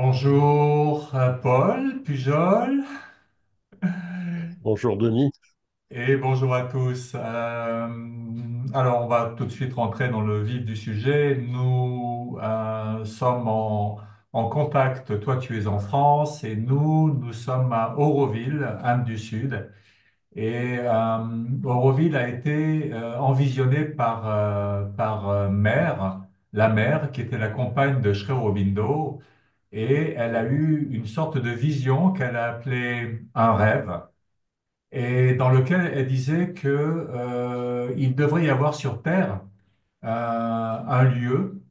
Bonjour Paul Pujol Bonjour Denis. et bonjour à tous. Alors on va tout de suite rentrer dans le vif du sujet. Nous sommes en contact. Toi tu es en France et nous sommes à Auroville, Inde du Sud. Et Auroville a été envisionné par Mère, la mère qui était la compagne de Sri Aurobindo. Et elle a Mhm, eu une sorte de vision qu'elle a appelée un rêve, et dans lequel elle disait que il devrait y avoir sur Terre un lieu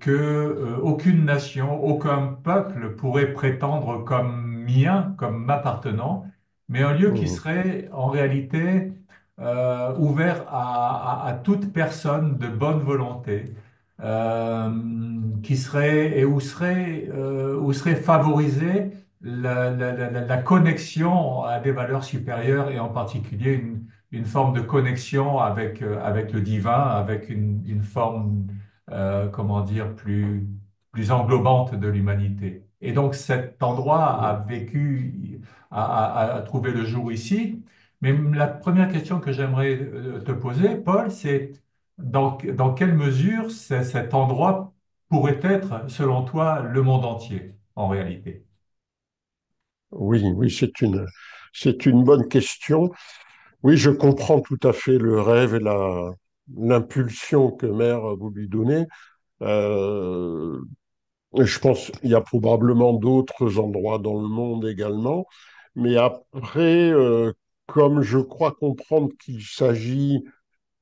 que aucune nation, aucun peuple pourrait prétendre comme mien, comme m'appartenant, mais un lieu qui mhm, serait en réalité ouvert à toute personne de bonne volonté, euh, qui serait et où serait favorisée la connexion à des valeurs supérieures et en particulier une forme de connexion avec le divin, avec une forme, comment dire, plus englobante de l'humanité. Et donc cet endroit a mhm. vécu, a trouvé le jour ici. Mais la première question que j'aimerais te poser, Paul, c'est dans quelle mesure cet endroit pourrait être, selon toi, le monde entier, en réalité? Oui, oui, c'est une bonne question. Oui, je comprends tout à fait le rêve et l'impulsion que Mère a voulu donner. Euh, et je pense qu'il y a probablement d'autres endroits dans le monde également. Mais après, comme je crois comprendre qu'il s'agit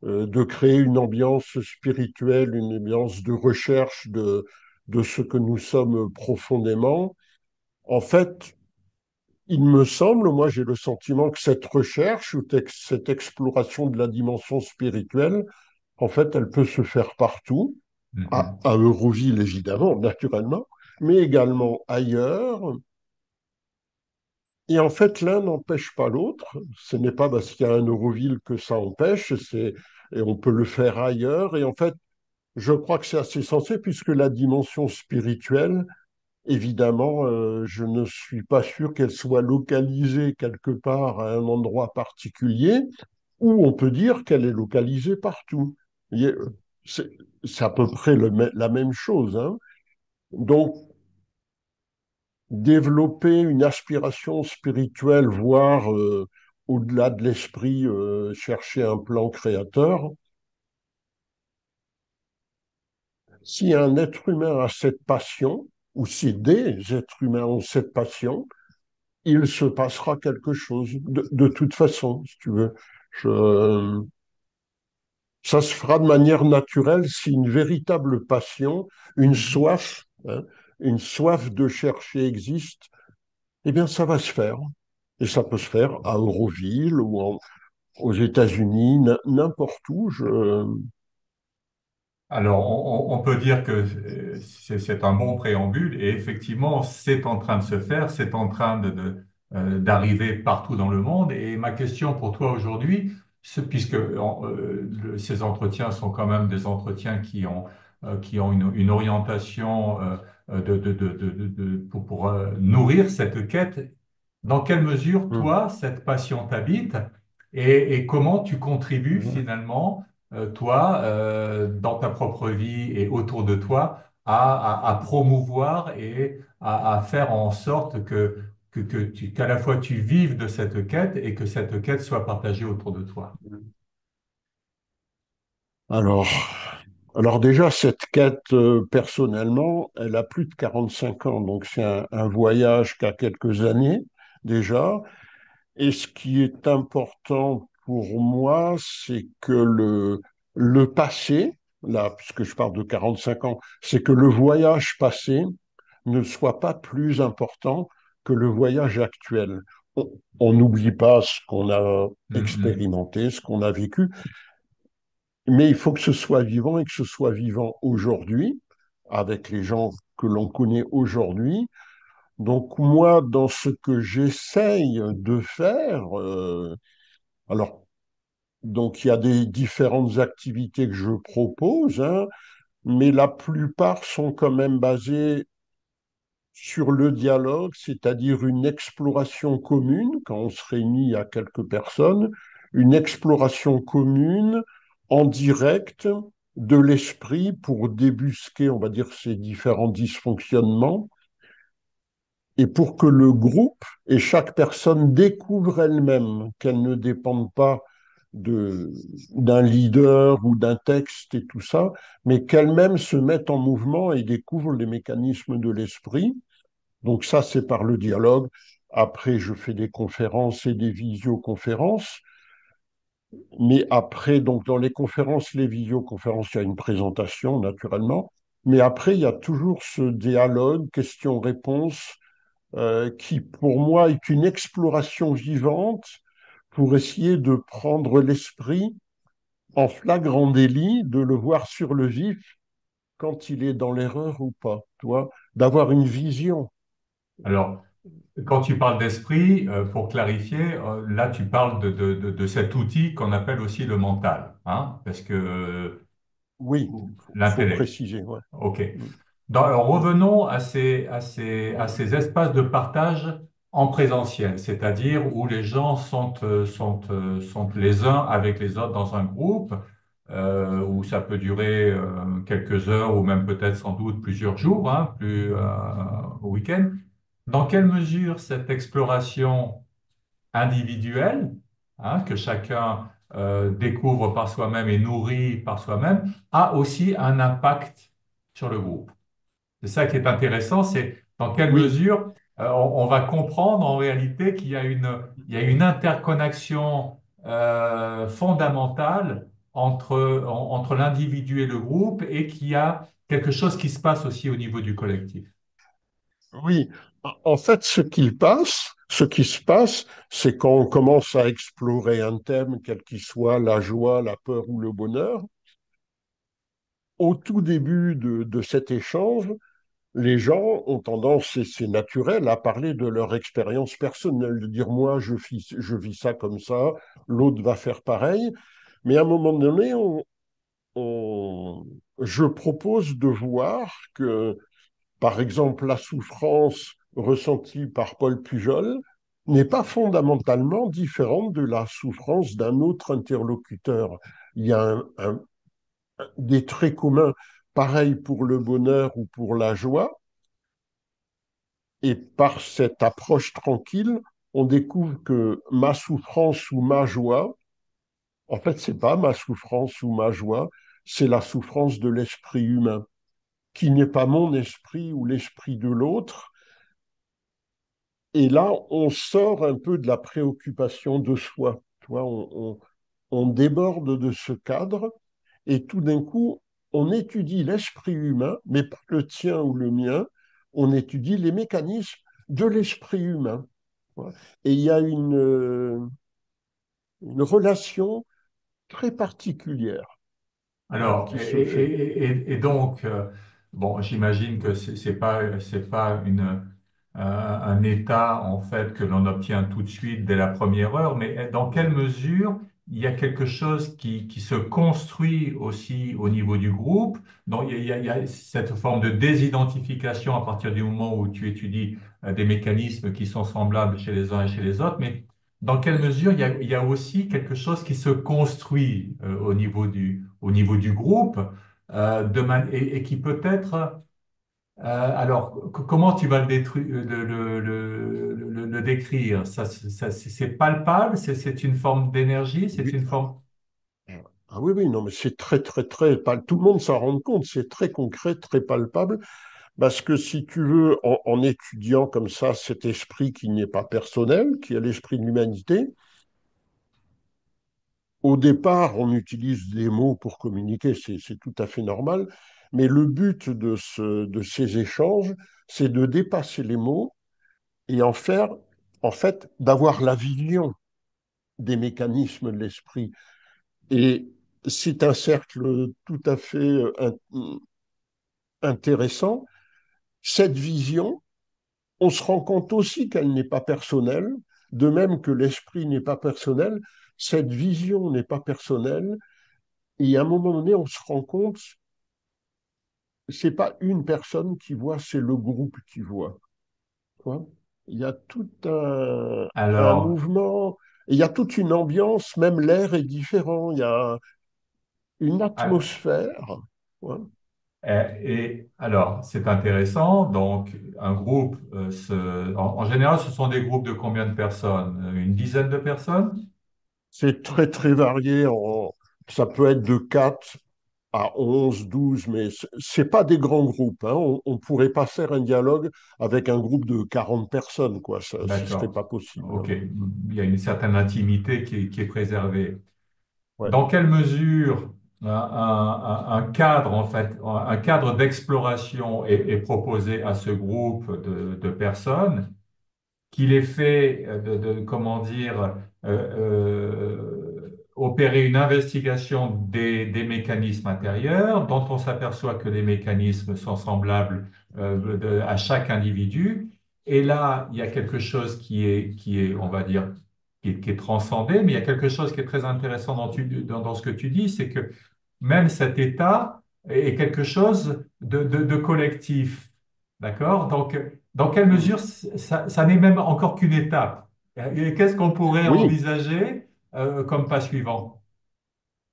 de créer une ambiance spirituelle, une ambiance de recherche de ce que nous sommes profondément, en fait, il me semble, moi j'ai le sentiment que cette recherche ou cette exploration de la dimension spirituelle, en fait, elle peut se faire partout, Mhm. à Euroville évidemment, naturellement, mais également ailleurs. Et en fait, l'un n'empêche pas l'autre. Ce n'est pas parce qu'il y a un Euroville que ça empêche, et on peut le faire ailleurs. Et en fait, je crois que c'est assez sensé puisque la dimension spirituelle, évidemment, je ne suis pas sûr qu'elle soit localisée quelque part à un endroit particulier, ou on peut dire qu'elle est localisée partout. Il y a- C'est c'est à peu près la même chose, hein. Donc, développer une aspiration spirituelle, voire au-delà de l'esprit, chercher un plan créateur, si un être humain a cette passion, ou si des êtres humains ont cette passion, il se passera quelque chose de toute façon, si tu veux. Je- Ça se fera de manière naturelle si une véritable passion, une Mhm. soif, hein, une soif de chercher existe, eh bien ça va se faire. Et ça peut se faire à Euroville ou aux États-Unis, n'importe où. Alors, on peut dire que c'est un bon préambule et effectivement, c'est en train de se faire, c'est en train d'arriver partout dans le monde. Et ma question pour toi aujourd'hui, puisque ces entretiens sont quand même des entretiens qui ont une orientation pour nourrir cette quête, dans quelle mesure, Hmm. toi, cette passion t'habite et comment tu contribues Mhm. finalement toi, dans ta propre vie et autour de toi, à promouvoir et à faire en sorte qu'à la fois tu vives de cette quête et que cette quête soit partagée autour de toi. Alors, alors déjà, cette quête, personnellement, elle a plus de 45 ans, donc c'est un voyage qui a quelques années déjà. Et ce qui est important pour moi, c'est que le passé, là, puisque je parle de 45 ans, c'est que le voyage passé ne soit pas plus important que le voyage actuel. On on n'oublie pas ce qu'on a Mhm. expérimenté, ce qu'on a vécu, mais il faut que ce soit vivant et que ce soit vivant aujourd'hui, avec les gens que l'on connaît aujourd'hui. Donc moi, dans ce que j'essaye de faire, alors, donc il y a des différentes activités que je propose, hein, mais la plupart sont quand même basées sur le dialogue, c'est-à-dire une exploration commune, quand on se réunit à quelques personnes, une exploration commune en direct de l'esprit pour débusquer, on va dire, ces différents dysfonctionnements et pour que le groupe et chaque personne découvre elle-même, qu'elle ne dépende pas de, d'un leader ou d'un texte et tout ça, mais qu'elle-même se mette en mouvement et découvre les mécanismes de l'esprit. Donc ça, c'est par le dialogue. Après, je fais des conférences et des visioconférences. Mais après, donc dans les conférences, les visioconférences, il y a une présentation, naturellement. Mais après, il y a toujours ce dialogue, questions-réponses, qui, pour moi, est une exploration vivante pour essayer de prendre l'esprit en flagrant délit, de le voir sur le vif quand il est dans l'erreur ou pas, toi, d'avoir une vision. Alors, quand tu parles d'esprit, pour clarifier, là tu parles de cet outil qu'on appelle aussi le mental, hein, parce que Oui, faut l'intellect. préciser, ouais. OK. Mm. Alors, revenons à ces espaces de partage en présentiel, c'est-à-dire où les gens sont les uns avec les autres dans un groupe, où ça peut durer quelques heures ou même peut-être sans doute plusieurs jours, hein, plus au week-end. Dans quelle mesure cette exploration individuelle, hein, que chacun découvre par soi-même et nourrit par soi-même, a aussi un impact sur le groupe? C'est ça qui est intéressant, c'est dans quelle Oui, mesure on va comprendre en réalité qu'il y a il y a une interconnexion fondamentale entre l'individu et le groupe et qu'il y a quelque chose qui se passe aussi au niveau du collectif. oui. En fait, ce qui se passe, c'est quand on commence à explorer un thème, quel qu'il soit, la joie, la peur ou le bonheur. Au tout début de cet échange, les gens ont tendance, et c'est naturel, à parler de leur expérience personnelle, de dire moi, je vis ça comme ça, l'autre va faire pareil. Mais à un moment donné, on- je propose de voir que, par exemple, la souffrance ressentie par Paul Pujol n'est pas fondamentalement différente de la souffrance d'un autre interlocuteur. Il y a des traits communs, pareil pour le bonheur ou pour la joie, et par cette approche tranquille, on découvre que ma souffrance ou ma joie, en fait, c'est pas ma souffrance ou ma joie, c'est la souffrance de l'esprit humain, qui n'est pas mon esprit ou l'esprit de l'autre. Et là, on sort un peu de la préoccupation de soi. Tu vois, on déborde de ce cadre et tout d'un coup, on étudie l'esprit humain, mais pas le tien ou le mien, on étudie les mécanismes de l'esprit humain. Voilà. Et il y a une relation très particulière, voilà, Alors, qui se fait. et donc, bon, j'imagine que c'est pas un état, en fait, que l'on obtient tout de suite dès la première heure, mais dans quelle mesure il y a quelque chose qui se construit aussi au niveau du groupe? Donc, il y a cette forme de désidentification à partir du moment où tu étudies des mécanismes qui sont semblables chez les uns et chez les autres, mais dans quelle mesure il y a aussi quelque chose qui se construit au niveau du groupe et qui peut être... alors, comment tu vas le décrire? C'est palpable, c'est une forme d'énergie, c'est Oui. une forme... Ah oui, oui, non, mais c'est très, très, très, tout le monde s'en rend compte, c'est très concret, très palpable, parce que si tu veux, en étudiant comme ça cet esprit qui n'est pas personnel, qui est l'esprit de l'humanité, au départ, on utilise des mots pour communiquer, c'est tout à fait normal, mais le but de ces échanges, c'est de dépasser les mots et en faire, en fait, d'avoir la vision des mécanismes de l'esprit. Et c'est un cercle tout à fait intéressant. Cette vision, on se rend compte aussi qu'elle n'est pas personnelle, de même que l'esprit n'est pas personnel, cette vision n'est pas personnelle, et à un moment donné, on se rend compte, c'est pas une personne qui voit, c'est le groupe qui voit. tu vois. Il y a tout un Alors, mouvement, il y a toute une ambiance, même l'air est différent, il y a une ah, atmosphère. Ouais. et alors, c'est intéressant. Donc, un groupe, en général, ce sont des groupes de combien de personnes? Une dizaine de personnes? C'est très, très varié. Ça peut être de 4 à 11, 12, mais c'est pas des grands groupes, hein. On ne pourrait pas faire un dialogue avec un groupe de 40 personnes, quoi. Ça, ce serait D'accord. pas possible, OK. hein. Il y a une certaine intimité qui est préservée. Ouais. Dans quelle mesure un cadre, en fait, un cadre d'exploration est proposé à ce groupe de personnes, qu'il ait fait, comment dire, opérer une investigation des mécanismes intérieurs, dont on s'aperçoit que les mécanismes sont semblables à chaque individu. Et là, il y a quelque chose on va dire, qui est transcendé, mais il y a quelque chose qui est très intéressant dans ce que tu dis, c'est que même cet état est quelque chose de collectif. D'accord? Donc, dans quelle mesure Mm. ça n'est même encore qu'une étape? Et qu'est-ce qu'on pourrait Oui, envisager comme pas suivant?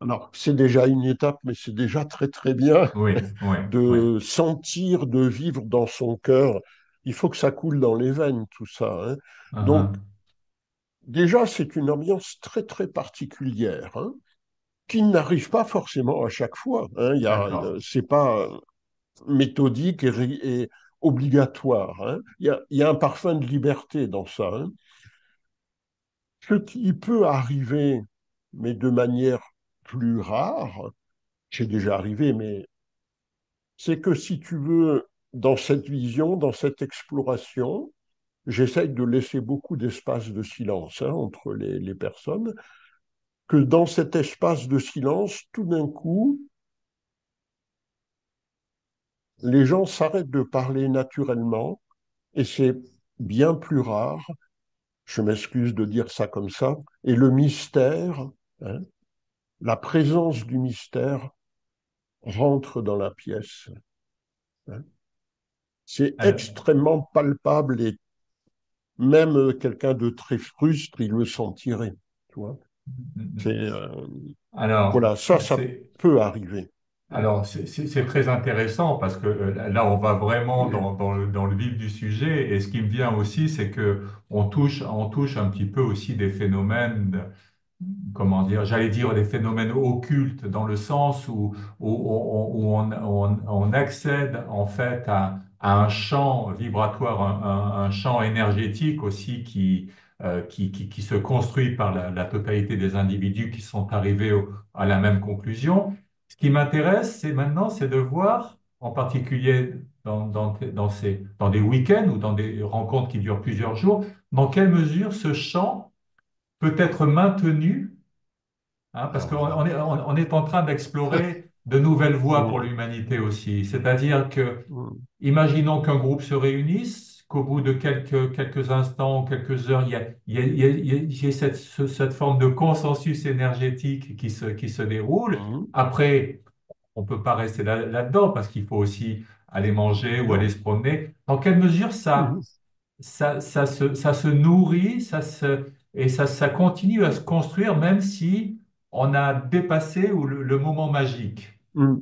alors c'est déjà une étape, mais c'est déjà très, très bien Oui, oui, oui. de sentir, de vivre dans son cœur. Il faut que ça coule dans les veines, tout ça, hein. Donc, Uhum. déjà, c'est une ambiance très, très particulière, hein, qui n'arrive pas forcément à chaque fois, hein. D'accord. C'est pas méthodique et obligatoire, hein. Il y a un parfum de liberté dans ça, hein. Ce qui peut arriver, mais de manière plus rare, c'est déjà arrivé, mais c'est que si tu veux, dans cette vision, dans cette exploration, j'essaye de laisser beaucoup d'espace de silence, hein, entre les personnes, que dans cet espace de silence, tout d'un coup, les gens s'arrêtent de parler naturellement, et c'est bien plus rare, je m'excuse de dire ça comme ça, et le mystère, hein, la présence du mystère rentre dans la pièce, hein. C'est Alors, extrêmement palpable et même quelqu'un de très frustre, il le sentirait, tu vois. C'est, alors, voilà, ça c'est peut arriver. Alors, c'est très intéressant parce que là, on va vraiment Oui. dans le vif du sujet. Et ce qui me vient aussi, c'est que on touche un petit peu aussi des phénomènes, comment dire, j'allais dire des phénomènes occultes dans le sens où on accède en fait à un champ vibratoire, un champ énergétique aussi qui se construit par la totalité des individus qui sont arrivés à la même conclusion. Ce qui m'intéresse, c'est maintenant, c'est de voir, en particulier dans des week-ends ou dans des rencontres qui durent plusieurs jours, dans quelle mesure ce champ peut être maintenu, hein, parce Alors qu'on là, on est en train d'explorer de nouvelles voies pour mm, l'humanité aussi. C'est-à-dire que, mm, imaginons qu'un groupe se réunisse, qu'au bout de quelques instants, quelques heures, il y ait cette forme de consensus énergétique qui se déroule. mm, Après, on ne peut pas rester là-dedans parce qu'il faut aussi aller manger ou aller non. se promener. Dans quelle mesure Mm, ça se nourrit, et ça continue à se construire même si on a dépassé le moment magique. mm.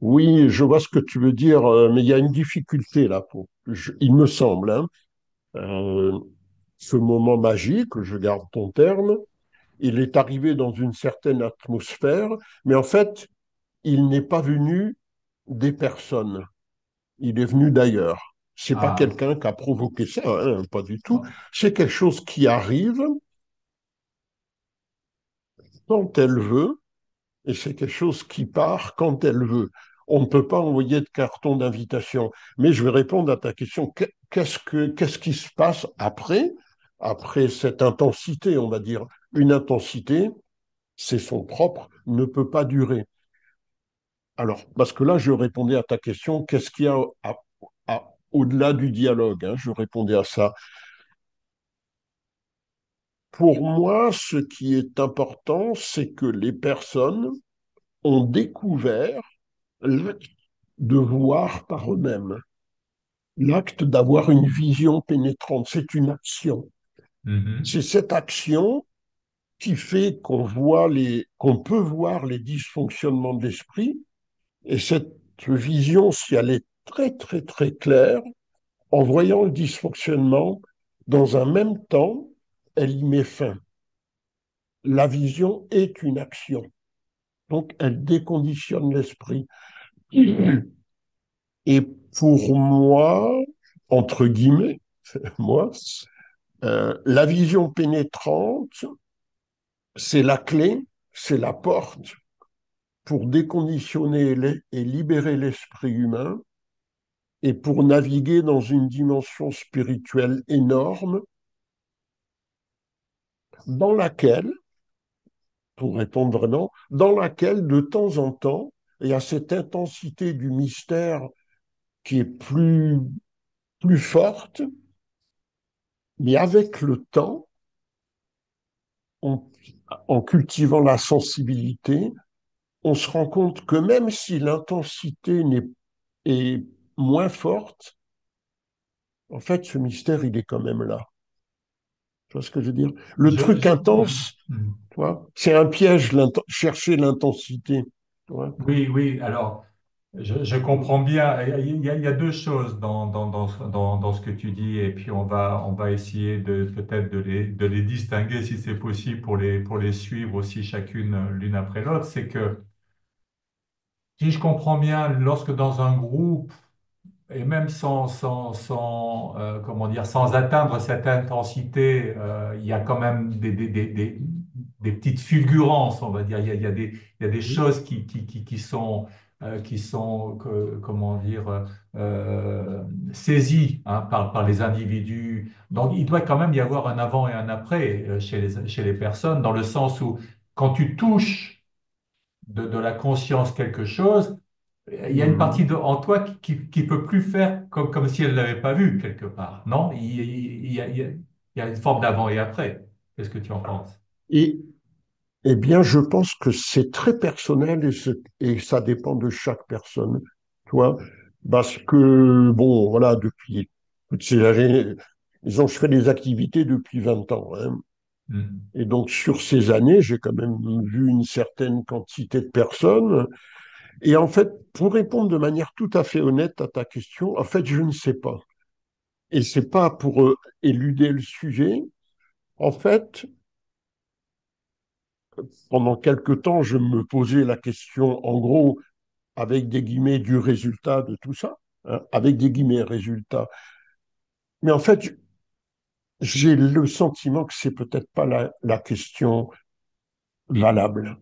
Oui, je vois ce que tu veux dire, mais il y a une difficulté là. Il me semble, hein, euh, ce moment magique, je garde ton terme, il est arrivé dans une certaine atmosphère, mais en fait, il n'est pas venu des personnes, il est venu d'ailleurs. C'est pas Ah, quelqu'un qui a provoqué ça, hein, pas du tout. C'est quelque chose qui arrive quand elle veut, et c'est quelque chose qui part quand elle veut. On ne peut pas envoyer de carton d'invitation. Mais je vais répondre à ta question. Qu'est-ce qui se passe après cette intensité, on va dire? Une intensité, c'est son propre, ne peut pas durer. Alors, parce que là, je répondais à ta question, qu'est-ce qu'il y a au-delà du dialogue, hein, je répondais à ça. Pour moi, ce qui est important, c'est que les personnes ont découvert l'acte de voir par eux-mêmes. l'acte d'avoir une vision pénétrante. C'est une action. Mhm. C'est cette action qui fait qu'on peut voir les dysfonctionnements de l'esprit. Et cette vision, si elle est très, très, très claire, en voyant le dysfonctionnement, dans un même temps, elle y met fin. La vision est une action. Donc, elle déconditionne l'esprit. Et pour moi, entre guillemets, moi, la vision pénétrante, c'est la clé, c'est la porte pour déconditionner et libérer l'esprit humain et pour naviguer dans une dimension spirituelle énorme dans laquelle, pour répondre vraiment, dans laquelle de temps en temps, il y a cette intensité du mystère qui est plus forte, mais avec le temps, en, en cultivant la sensibilité, on se rend compte que même si l'intensité est moins forte, en fait, ce mystère, il est quand même là. Tu vois ce que je veux dire? Le truc Mhm. intense, Mhm. tu vois, c'est un piège, chercher l'intensité. Tu vois. Oui, oui, alors je comprends bien. Il y a deux choses dans ce que tu dis, et puis on va essayer de peut-être de les distinguer si c'est possible pour les suivre aussi chacune l'une après l'autre. C'est que si je comprends bien, lorsque dans un groupe, et même comment dire, sans atteindre cette intensité, il y a quand même des petites fulgurances, on va dire. Il y a des Oui. choses qui sont comment dire, saisies hein, par les individus. Donc, il doit quand même y avoir un avant et un après chez les personnes, dans le sens où quand tu touches de la conscience quelque chose, il y a une partie Mhm. en toi qui peut plus faire comme si elle l'avait pas vu quelque part, non? Il y a une forme d'avant et après. Qu'est-ce que tu en penses? Et, eh bien, je pense que c'est très personnel et ça dépend de chaque personne. Tu vois, parce que, bon, voilà, depuis toutes ces années, disons, je fais des activités depuis 20 ans, hein. Hmm. Et donc, sur ces années, j'ai quand même vu une certaine quantité de personnes. Et en fait, pour répondre de manière tout à fait honnête à ta question, en fait, je ne sais pas. Et c'est pas pour éluder le sujet. En fait, pendant quelque temps, je me posais la question, en gros, avec des guillemets, du résultat de tout ça, hein, avec des guillemets, résultat. Mais en fait, j'ai le sentiment que c'est peut-être pas la question valable.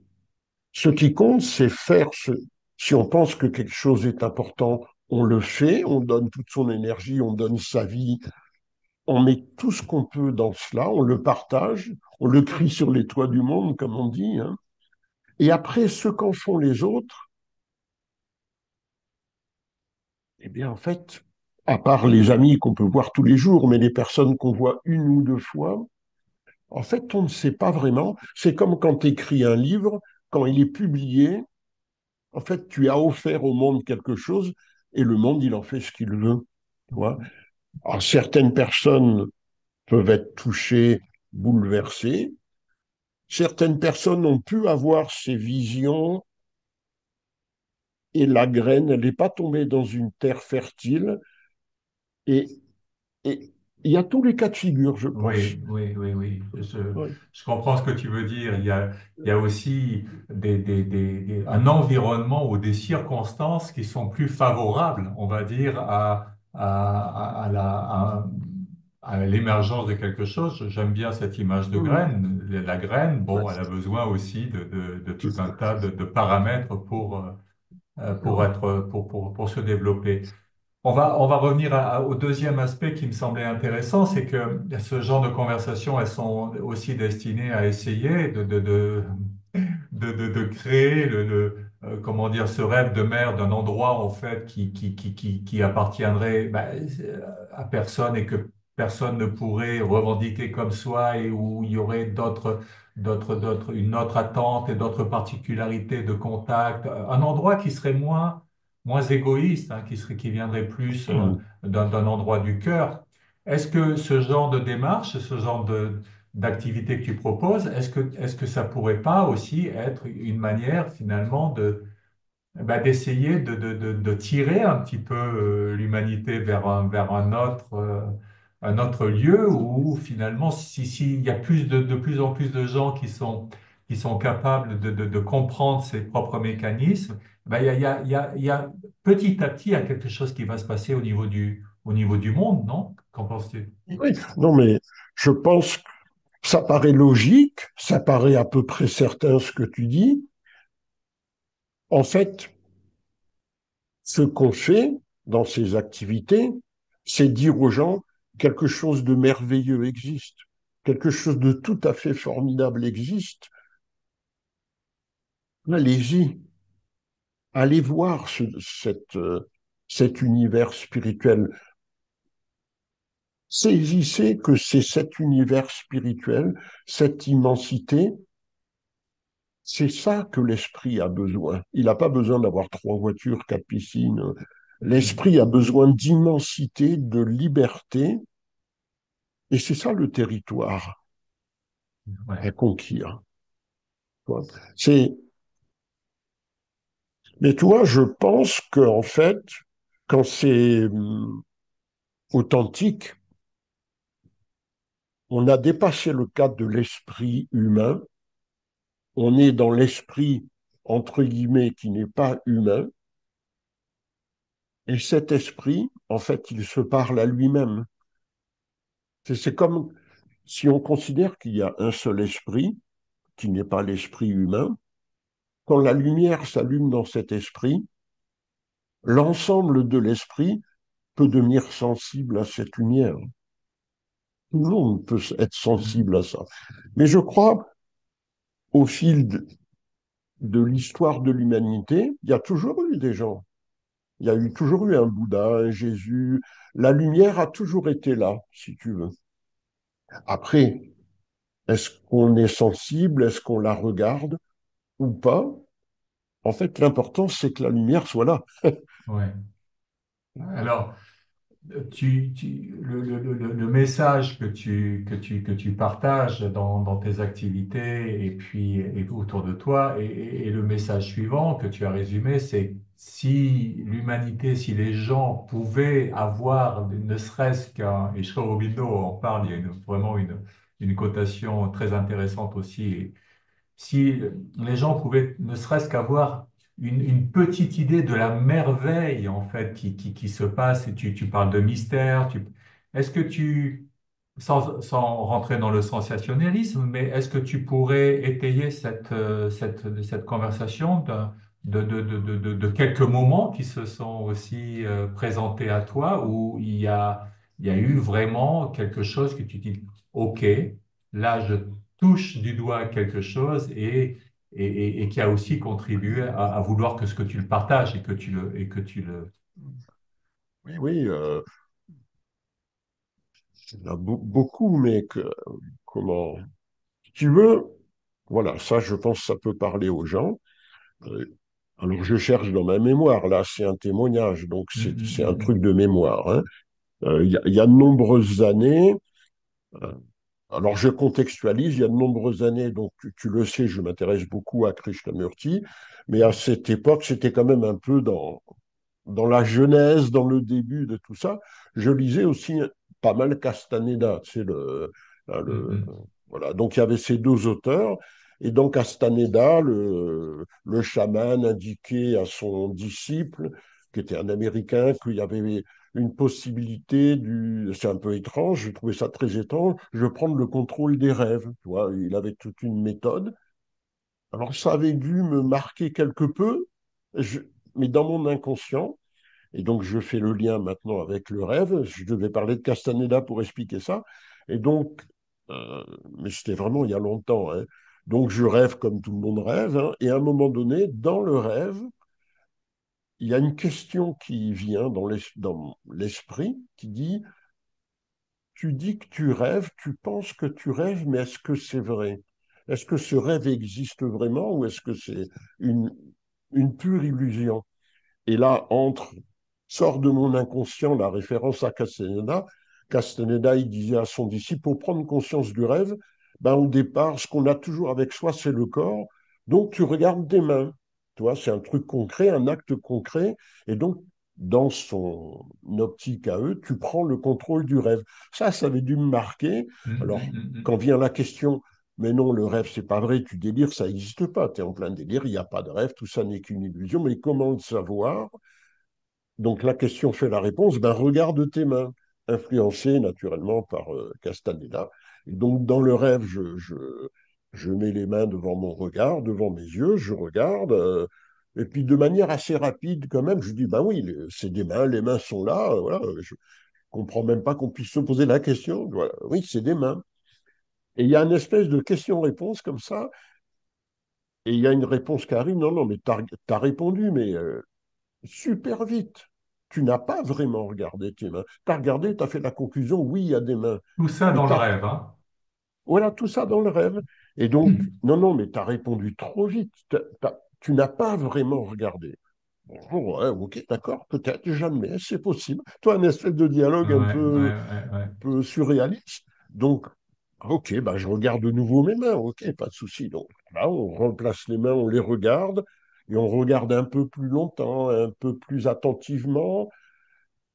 Ce qui compte, c'est faire ce. Si on pense que quelque chose est important, on le fait, on donne toute son énergie, on donne sa vie, on met tout ce qu'on peut dans cela, on le partage, on le crie sur les toits du monde, comme on dit, hein. Et après, ce qu'en font les autres, eh bien, en fait, à part les amis qu'on peut voir tous les jours, mais les personnes qu'on voit une ou deux fois, en fait, on ne sait pas vraiment. C'est comme quand tu écris un livre, quand il est publié, en fait, tu as offert au monde quelque chose et le monde, il en fait ce qu'il veut. Tu vois. Alors, certaines personnes peuvent être touchées, bouleversées. Certaines personnes ont pu avoir ces visions et la graine, elle n'est pas tombée dans une terre fertile. Et, et il y a tous les cas de figure, je pense. Oui, oui, oui, oui. Oui. Je comprends ce que tu veux dire. Il y a aussi un environnement ou des circonstances qui sont plus favorables, on va dire, à l'émergence de quelque chose. J'aime bien cette image de Mhm. graine. La graine, bon, elle a besoin aussi de tout un tas de paramètres pour se développer. On va revenir au deuxième aspect qui me semblait intéressant, c'est que ce genre de conversations, elles sont aussi destinées à essayer de créer comment dire, ce rêve de mer d'un endroit en fait qui appartiendrait à personne et que personne ne pourrait revendiquer comme soi et où il y aurait une autre attente et d'autres particularités de contact, un endroit qui serait moins moins égoïste, hein, qui viendrait plus d'un endroit du cœur. Est-ce que ce genre de démarche, ce genre d'activité que tu proposes, est-ce que ça pourrait pas aussi être une manière finalement d'essayer de tirer un petit peu l'humanité vers un autre lieu où finalement, s'il y a de plus en plus de gens qui sont capables de comprendre ses propres mécanismes, ben, il y a petit à petit, il y a quelque chose qui va se passer au niveau du monde, non? Qu'en penses-tu? Oui, non, mais je pense que ça paraît logique, ça paraît à peu près certain ce que tu dis. En fait, ce qu'on fait dans ces activités, c'est dire aux gens quelque chose de merveilleux existe, quelque chose de tout à fait formidable existe. Allez-y, allez voir cet univers spirituel. Saisissez que c'est cet univers spirituel, cette immensité, c'est ça que l'esprit a besoin. Il n'a pas besoin d'avoir 3 voitures, 4 piscines. Mhm. L'esprit a besoin d'immensité, de liberté, et c'est ça le territoire Ouais, à conquérir. C'est, mais toi, je pense qu'en fait, quand c'est authentique, on a dépassé le cadre de l'esprit humain, on est dans l'esprit, entre guillemets, qui n'est pas humain, et cet esprit, en fait, il se parle à lui-même. C'est comme si on considère qu'il y a un seul esprit, qui n'est pas l'esprit humain, quand la lumière s'allume dans cet esprit, l'ensemble de l'esprit peut devenir sensible à cette lumière. Tout le monde peut être Mhm. sensible à ça. Mais je crois, au fil de l'histoire de l'humanité, il y a toujours eu des gens. Il y a toujours eu un Bouddha, un Jésus. La lumière a toujours été là, si tu veux. Après, est-ce qu'on est sensible? Est-ce qu'on la regarde ou pas? En fait, l'important, c'est que la lumière soit là. ouais. Alors, le message que tu partages dans tes activités et puis et autour de toi, et le message suivant que tu as résumé, c'est si l'humanité, si les gens pouvaient avoir ne serait-ce qu'un, et Sri Aurobindo en parle, il y a vraiment une cotation très intéressante aussi, si les gens pouvaient ne serait-ce qu'avoir une petite idée de la merveille en fait qui se passe, et tu parles de mystère, est-ce que sans rentrer dans le sensationnalisme, mais est-ce que tu pourrais étayer cette conversation de quelques moments qui se sont aussi présentés à toi où il y a eu vraiment quelque chose que tu dis, OK, là je touche du doigt quelque chose et qui a aussi contribué à vouloir que ce que tu le partages et que tu le... Oui, oui, il y en a beaucoup, mais comment, si tu veux, voilà, ça, je pense que ça peut parler aux gens. Euh, Alors, je cherche dans ma mémoire, là, c'est un témoignage, donc Hum, c'est hum, un hum, truc de mémoire, hein. Il y a de nombreuses années, euh, alors je contextualise, il y a de nombreuses années, donc tu le sais, je m'intéresse beaucoup à Krishnamurti, mais à cette époque, c'était quand même un peu dans la genèse, dans le début de tout ça. Je lisais aussi pas mal Castaneda, c'est hein, hum, le, hum, voilà. Donc il y avait ces 2 auteurs, et donc Castaneda, le chaman, indiquait à son disciple, qui était un Américain, qu'il y avait une possibilité c'est un peu étrange, je trouvais ça très étrange, je vais prendre le contrôle des rêves. Tu vois, il avait toute une méthode. Alors ça avait dû me marquer quelque peu, je- mais dans mon inconscient, et donc, je fais le lien maintenant avec le rêve. Je devais parler de Castaneda pour expliquer ça. Et donc, mais c'était vraiment il y a longtemps, hein. Donc, je rêve comme tout le monde rêve, hein. Et à un moment donné, dans le rêve, il y a une question qui vient dans l'esprit qui dit, tu dis que tu rêves, tu penses que tu rêves, mais est-ce que c'est vrai? Est-ce que ce rêve existe vraiment ou est-ce que c'est une, une pure illusion? Et là, sort de mon inconscient la référence à Castaneda. Castaneda, il disait à son disciple, pour prendre conscience du rêve, ben, au départ, ce qu'on a toujours avec soi, c'est le corps. Donc, tu regardes tes mains. Tu vois, c'est un truc concret, un acte concret. Et donc, dans son optique à eux, tu prends le contrôle du rêve. Ça avait dû me marquer. Alors, quand vient la question, mais non, le rêve, c'est pas vrai, tu délires, ça n'existe pas. Tu es en plein délire, il n'y a pas de rêve, tout ça n'est qu'une illusion. Mais comment le savoir? Donc la question fait la réponse, ben regarde tes mains, influencé naturellement par Castaneda. Et donc dans le rêve, je mets les mains devant mon regard, devant mes yeux, je regarde, et puis de manière assez rapide quand même, je dis, ben oui, c'est des mains, les mains sont là, voilà, je comprends même pas qu'on puisse se poser la question, voilà, oui, c'est des mains. Et il y a une espèce de question-réponse comme ça, et il y a une réponse qui arrive, non, non, mais t'as répondu, mais super vite. Tu n'as pas vraiment regardé tes mains. Tu as regardé, tu as fait la conclusion, oui, il y a des mains. Tout ça Mais dans le rêve, hein. voilà, tout ça dans le rêve. Et donc, non, non, mais tu as répondu trop vite. Tu n'as pas vraiment regardé. Bon, ouais, ok, d'accord, peut-être, jamais, c'est possible. Toi, un espèce de dialogue Ouais, ouais, ouais, ouais. un peu surréaliste. Donc, ok, bah, je regarde de nouveau mes mains, ok, pas de souci. Donc là, on remplace les mains, on les regarde, et on regarde un peu plus longtemps, un peu plus attentivement.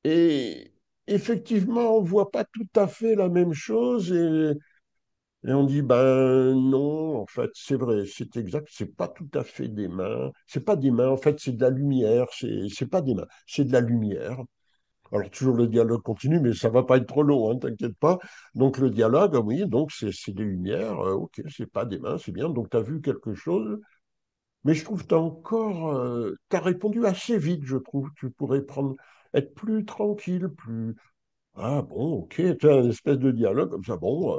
Et effectivement, on ne voit pas tout à fait la même chose et on dit, ben non, en fait, c'est vrai, c'est exact, c'est pas tout à fait des mains, c'est pas des mains, en fait, c'est de la lumière, c'est pas des mains, c'est de la lumière. Alors, toujours le dialogue continue, mais ça va pas être trop long, hein, t'inquiète pas. Donc, le dialogue, ah oui, donc c'est des lumières, ok, c'est pas des mains, c'est bien, donc tu as vu quelque chose, mais je trouve que tu as répondu assez vite, je trouve, tu pourrais être plus tranquille, plus ah bon, ok, tu as une espèce de dialogue comme ça, bon,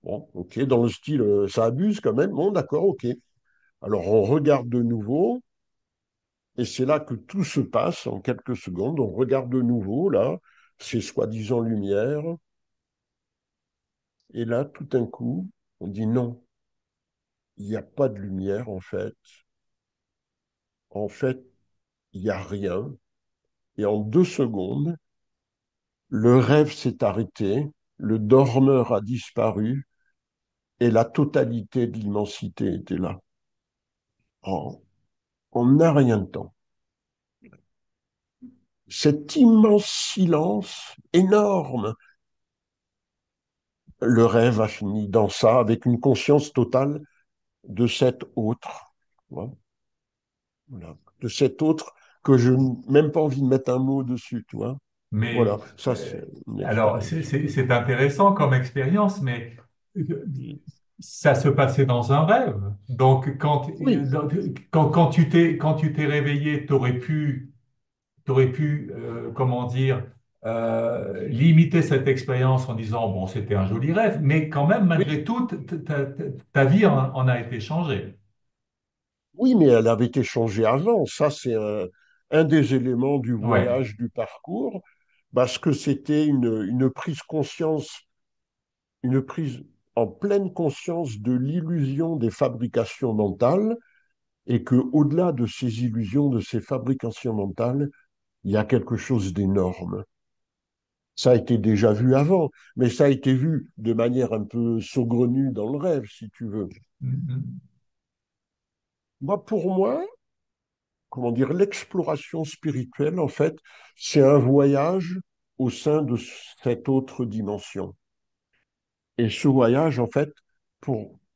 bon, ok, dans le style, ça abuse quand même, bon, d'accord, ok. Alors on regarde de nouveau, et c'est là que tout se passe en quelques secondes, on regarde de nouveau, là, ces soi-disant lumières, et là, tout d'un coup, on dit non, il n'y a pas de lumière en fait, il n'y a rien, et en 2 secondes, le rêve s'est arrêté, le dormeur a disparu, et la totalité de l'immensité était là. En, en un rien de temps. Cet immense silence énorme, le rêve a fini dans ça avec une conscience totale de cet autre. Voilà. Voilà. De cet autre que je n'ai même pas envie de mettre un mot dessus, tu vois. Mais Voilà, ça c'est une alors, expérience. c'est intéressant comme expérience, mais ça se passait dans un rêve. Donc, Oui, quand tu t'es réveillé, t'aurais pu, comment dire, limiter cette expérience en disant, bon, c'était un joli rêve, mais quand même, oui, malgré tout, ta vie en a été changée. oui, mais elle avait été changée avant. Ça, c'est un des éléments du Ouais. voyage, du parcours, parce que c'était une prise conscience, une prise en pleine conscience de l'illusion des fabrications mentales et que au-delà de ces illusions, de ces fabrications mentales, il y a quelque chose d'énorme. Ça a été déjà vu avant, mais ça a été vu de manière un peu saugrenue dans le rêve, si tu veux. Mhm. Pour moi, comment dire, l'exploration spirituelle, en fait, c'est un voyage au sein de cette autre dimension. Et ce voyage, en fait,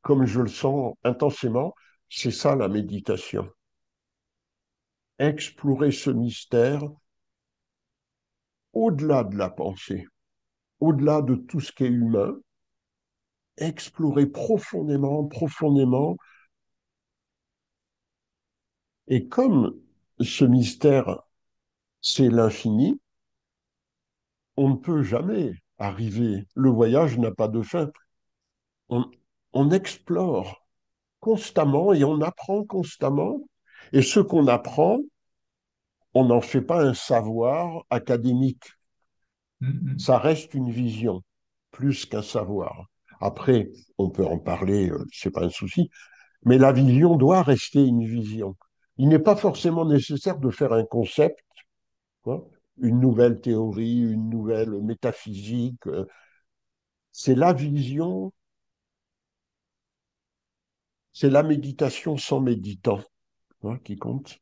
comme je le sens intensément, c'est ça la méditation. Explorer ce mystère au-delà de la pensée, au-delà de tout ce qui est humain, explorer profondément, profondément. Et comme ce mystère, c'est l'infini, on ne peut jamais arriver. Le voyage n'a pas de fin. On, on explore constamment et on apprend constamment. Et ce qu'on apprend, on n'en fait pas un savoir académique. Mhm. Ça reste une vision, plus qu'un savoir. Après, on peut en parler, c'est pas un souci, mais la vision doit rester une vision. Il n'est pas forcément nécessaire de faire un concept, quoi, une nouvelle théorie, une nouvelle métaphysique. C'est la vision, c'est la méditation sans méditant, hein, qui compte.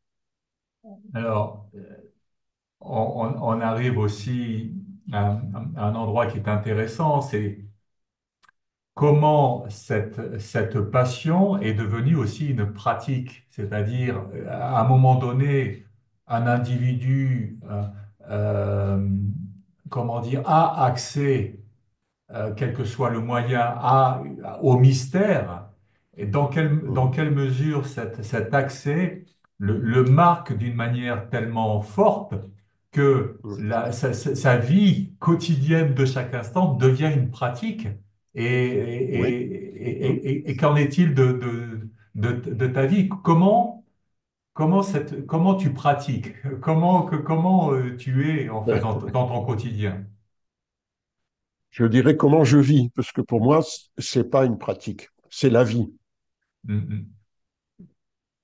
Alors, on arrive aussi à un endroit qui est intéressant, c'est comment cette passion est devenue aussi une pratique. C'est-à-dire, à un moment donné, un individu, euh, comment dire, a accès quel que soit le moyen, au mystère, et dans Mhm. quelle mesure cet accès le marque d'une manière tellement forte que Mhm. sa vie quotidienne de chaque instant devient une pratique. Oui. Mhm. Et qu'en est-il de ta vie? Comment tu pratiques? Comment tu es en fait dans ton quotidien? Je dirais comment je vis, parce que pour moi, c'est pas une pratique, c'est la vie. Mm,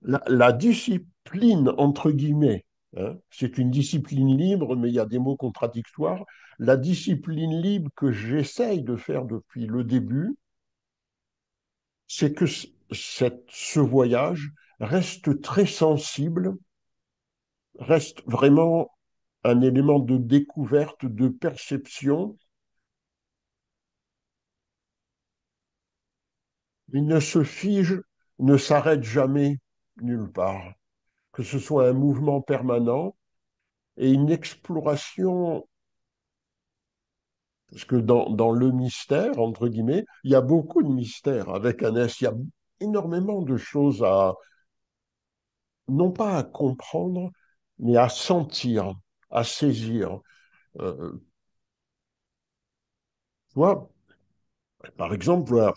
La discipline, entre guillemets, hein, c'est une discipline libre, mais il y a des mots contradictoires. La discipline libre que j'essaye de faire depuis le début, c'est que ce voyage reste très sensible, reste vraiment un élément de découverte, de perception. Il ne se fige, ne s'arrête jamais nulle part. Que ce soit un mouvement permanent et une exploration, parce que dans le mystère, entre guillemets, il y a beaucoup de mystères avec un S, il y a énormément de choses à, non pas à comprendre, mais à sentir, à saisir. Euh, tu vois, par exemple, voilà,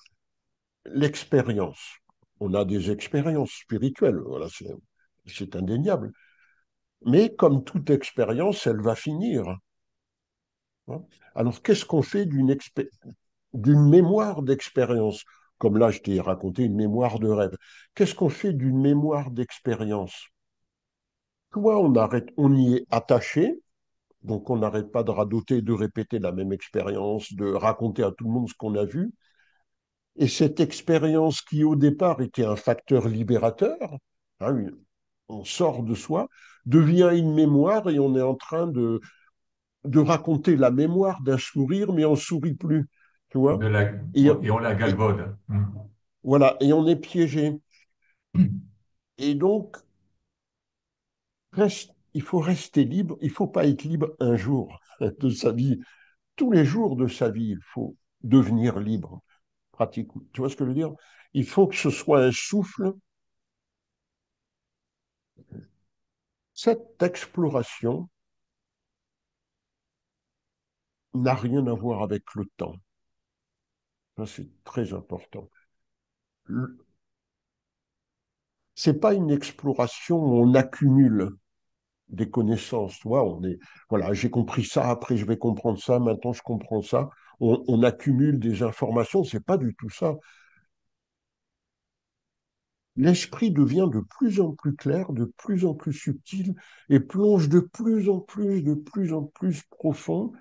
l'expérience. On a des expériences spirituelles, voilà, c'est indéniable. Mais comme toute expérience, elle va finir, hein. Alors, qu'est-ce qu'on fait d'une mémoire d'expérience? Comme là, je t'ai raconté une mémoire de rêve. Qu'est-ce qu'on fait d'une mémoire d'expérience? Soit on arrête, on y est attaché, donc on n'arrête pas de radoter, de répéter la même expérience, de raconter à tout le monde ce qu'on a vu. Et cette expérience qui, au départ, était un facteur libérateur, hein, on sort de soi, devient une mémoire et on est en train de raconter la mémoire d'un sourire, mais on sourit plus, tu vois. de la, Et, et on la et galvaude. voilà, et on est piégé. Et donc, il faut rester libre, il faut pas être libre un jour de sa vie. Tous les jours de sa vie, il faut devenir libre, pratiquement. Tu vois ce que je veux dire? Il faut que ce soit un souffle. Cette exploration n'a rien à voir avec le temps. Ça, c'est très important. C'est pas une exploration où on accumule des connaissances. Tu vois, voilà, j'ai compris ça, après je vais comprendre ça, maintenant je comprends ça. On accumule des informations, c'est pas du tout ça. L'esprit devient de plus en plus clair, de plus en plus subtil et plonge de plus en plus profond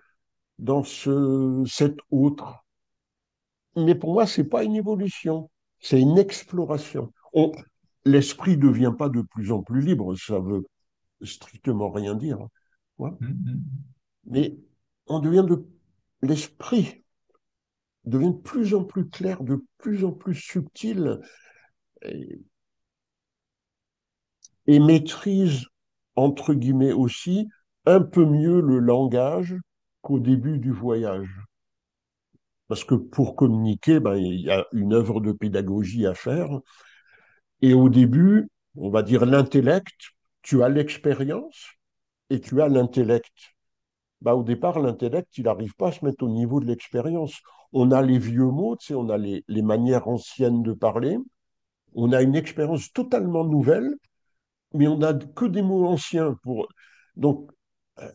dans cet autre. Mais pour moi, c'est pas une évolution, c'est une exploration. L'esprit ne devient pas de plus en plus libre, ça veut strictement rien dire, hein. Ouais. Mais on devient l'esprit devient de plus en plus clair, de plus en plus subtil et, et maîtrise, entre guillemets aussi, un peu mieux le langage qu'au début du voyage. Parce que pour communiquer, ben, il y a une œuvre de pédagogie à faire. Et au début, on va dire l'intellect, tu as l'expérience et tu as l'intellect. Bah, au départ, l'intellect, il n'arrive pas à se mettre au niveau de l'expérience. On a les vieux mots, tu sais, on a les manières anciennes de parler, on a une expérience totalement nouvelle, mais on n'a que des mots anciens pour. Donc, euh,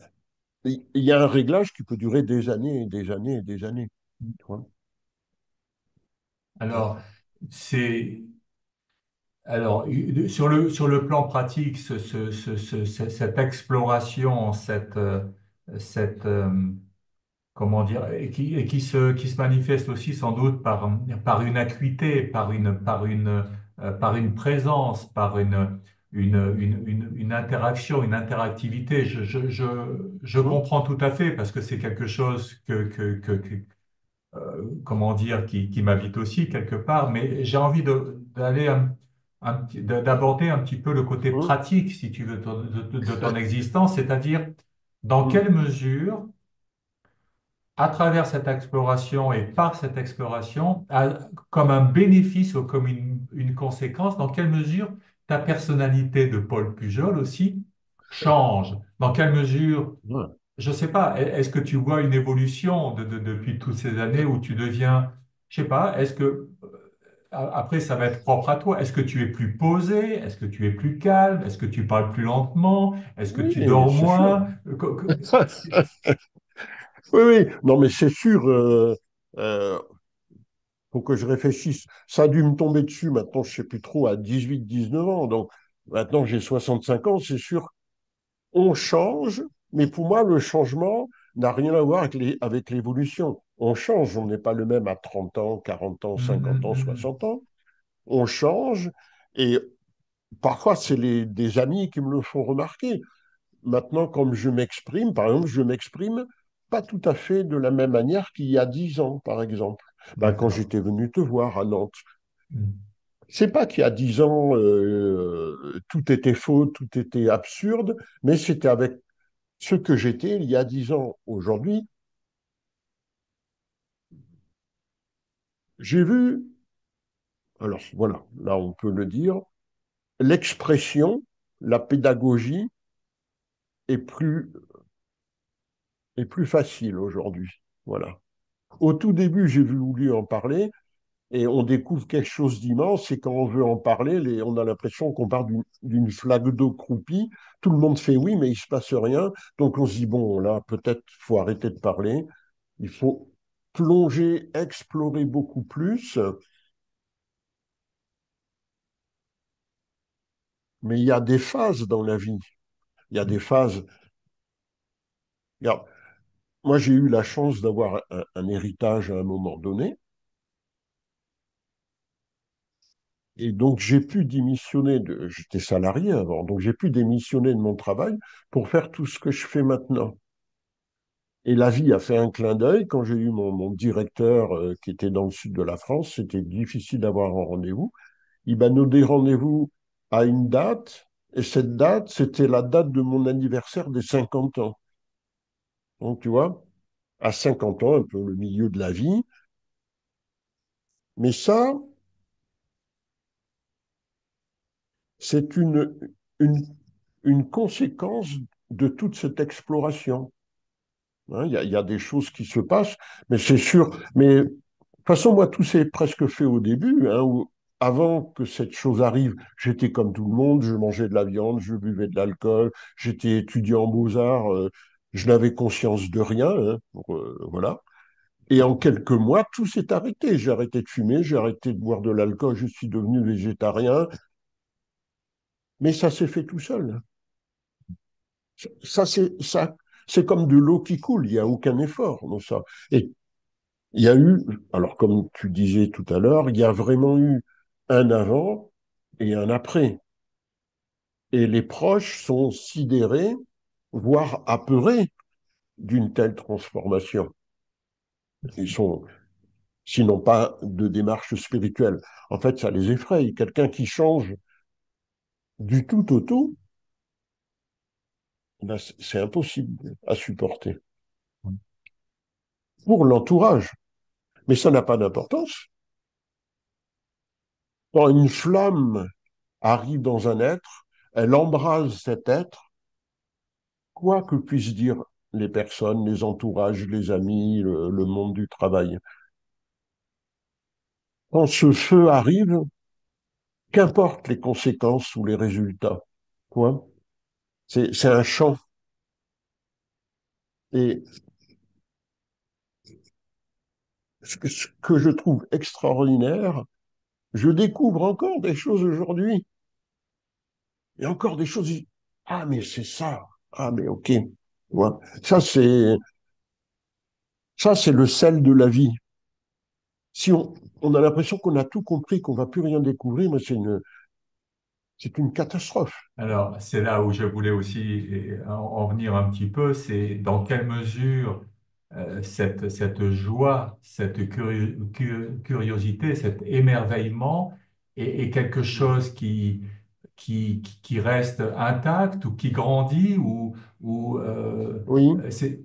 il y a un réglage qui peut durer des années et des années et des années. Tu vois. Alors, c'est Alors, sur le plan pratique, cette exploration, cette, comment dire, qui se manifeste aussi sans doute par une acuité, par une présence, par une interaction, une interactivité. Je Hmm, comprends tout à fait parce que c'est quelque chose comment dire, qui m'habite aussi quelque part, mais j'ai envie d'aller d'aborder un petit peu le côté hmm, pratique, si tu veux, de ton existence, c'est-à-dire dans hmm. quelle mesure à travers cette exploration et par cette exploration, comme un bénéfice ou comme une conséquence, dans quelle mesure ta personnalité de Paul Pujol aussi change? Dans quelle mesure, Ouais. je ne sais pas, est-ce que tu vois une évolution depuis toutes ces années où tu deviens, je ne sais pas, est-ce que, après ça va être propre à toi, est-ce que tu es plus posé? Est-ce que tu es plus calme? Est-ce que tu parles plus lentement? Est-ce que tu Oui, dors c'est sûr. moins? Oui, oui, non, mais c'est sûr. Euh, Faut que je réfléchisse. Ça a dû me tomber dessus maintenant, je sais plus trop, à 18, 19 ans. Donc maintenant j'ai 65 ans, c'est sûr, on change, mais pour moi, le changement n'a rien à voir avec l'évolution. On change, on n'est pas le même à 30 ans, 40 ans, Hum, 50 hum, ans, hum, 60 ans. On change, et parfois, c'est des amis qui me le font remarquer. Maintenant, comme je m'exprime, par exemple, je m'exprime pas tout à fait de la même manière qu'il y a 10 ans, par exemple. Ben, quand d'accord. j'étais venu te voir à Nantes, Hum, c'est pas qu'il y a 10 ans, tout était faux, tout était absurde, mais c'était avec ce que j'étais il y a 10 ans. Aujourd'hui, j'ai vu, alors voilà, là on peut le dire, l'expression, la pédagogie est est plus facile aujourd'hui. Voilà. Au tout début, j'ai voulu en parler et on découvre quelque chose d'immense. Et quand on veut en parler, on a l'impression qu'on parle d'une flaque d'eau croupie. Tout le monde fait oui, mais il se passe rien. Donc on se dit, bon, là, peut-être faut arrêter de parler. Il faut plonger, explorer beaucoup plus. Mais il y a des phases dans la vie. Il y a des phases. Regarde, moi, j'ai eu la chance d'avoir un héritage à un moment donné. Et donc, j'ai pu démissionner j'étais salarié avant, donc j'ai pu démissionner de mon travail pour faire tout ce que je fais maintenant. Et la vie a fait un clin d'œil. Quand j'ai eu mon directeur qui était dans le sud de la France, c'était difficile d'avoir un rendez-vous. Il m'a donné rendez-vous à une date, et cette date, c'était la date de mon anniversaire des 50 ans. Donc, tu vois, à 50 ans, un peu le milieu de la vie. Mais ça, c'est une, une conséquence de toute cette exploration. Hein, il y a des choses qui se passent, mais c'est sûr. Mais de toute façon, moi, tout s'est presque fait au début. Hein, avant que cette chose arrive, j'étais comme tout le monde, je mangeais de la viande, je buvais de l'alcool, j'étais étudiant en beaux-arts, je n'avais conscience de rien. Hein, voilà. Et en quelques mois, tout s'est arrêté. J'ai arrêté de fumer, j'ai arrêté de boire de l'alcool, je suis devenu végétarien, mais ça s'est fait tout seul. Ça, c'est comme de l'eau qui coule, il n'y a aucun effort dans ça. Et il y a eu, alors comme tu disais tout à l'heure, il y a vraiment eu un avant et un après. Et les proches sont sidérés, voire apeurés d'une telle transformation. Ils sont, sinon pas de démarche spirituelle. En fait, ça les effraie. Quelqu'un qui change du tout au tout, ben, c'est impossible à supporter pour l'entourage. Mais ça n'a pas d'importance. Quand une flamme arrive dans un être, elle embrase cet être, quoi que puissent dire les personnes, les entourages, les amis, le monde du travail. Quand ce feu arrive, qu'importe les conséquences ou les résultats, quoi, c'est un champ. Et ce que je trouve extraordinaire, Je découvre encore des choses aujourd'hui. Et encore des choses. Ah, mais c'est ça. Ah, mais ok. Ouais. Ça, c'est, ça, c'est le sel de la vie. Si on a l'impression qu'on a tout compris, qu'on va plus rien découvrir, mais c'est une catastrophe. Alors, c'est là où je voulais aussi en venir un petit peu, c'est dans quelle mesure cette joie, cette curiosité, cet émerveillement est quelque chose qui reste intact ou qui grandit ou Oui. c'est...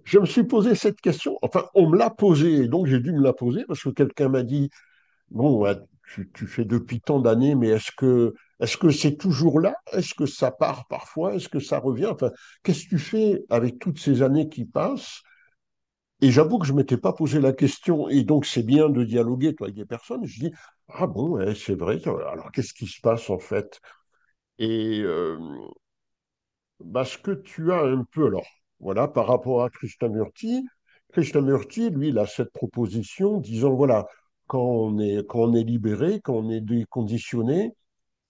Je me suis posé cette question. Enfin, on me l'a posée, et donc j'ai dû me la poser parce que quelqu'un m'a dit, bon, ouais, tu fais depuis tant d'années, mais est-ce que c'est toujours là? Est-ce que ça part parfois? Est-ce que ça revient? Enfin, qu'est-ce que tu fais avec toutes ces années qui passent? Et j'avoue que je m'étais pas posé la question. Et donc, c'est bien de dialoguer, toi, avec des personnes. Je dis, ah bon, ouais, c'est vrai. Alors, qu'est-ce qui se passe, en fait? Et bah, ce que tu as un peu, alors, voilà, par rapport à Krishnamurti, lui, il a cette proposition disant, voilà, quand on est libéré, quand on est déconditionné,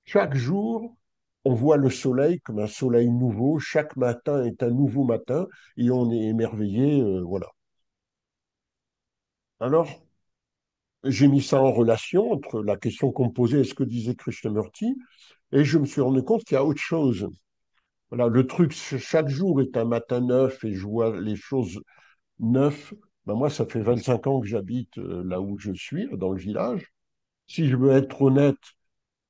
chaque jour, on voit le soleil comme un soleil nouveau. Chaque matin est un nouveau matin et on est émerveillé, voilà. Alors, j'ai mis ça en relation entre la question qu'on me posait et ce que disait Krishnamurti, et je me suis rendu compte qu'il y a autre chose. Voilà, le truc, chaque jour est un matin neuf et je vois les choses neuves. Ben moi, ça fait 25 ans que j'habite là où je suis, dans le village. Si je veux être honnête,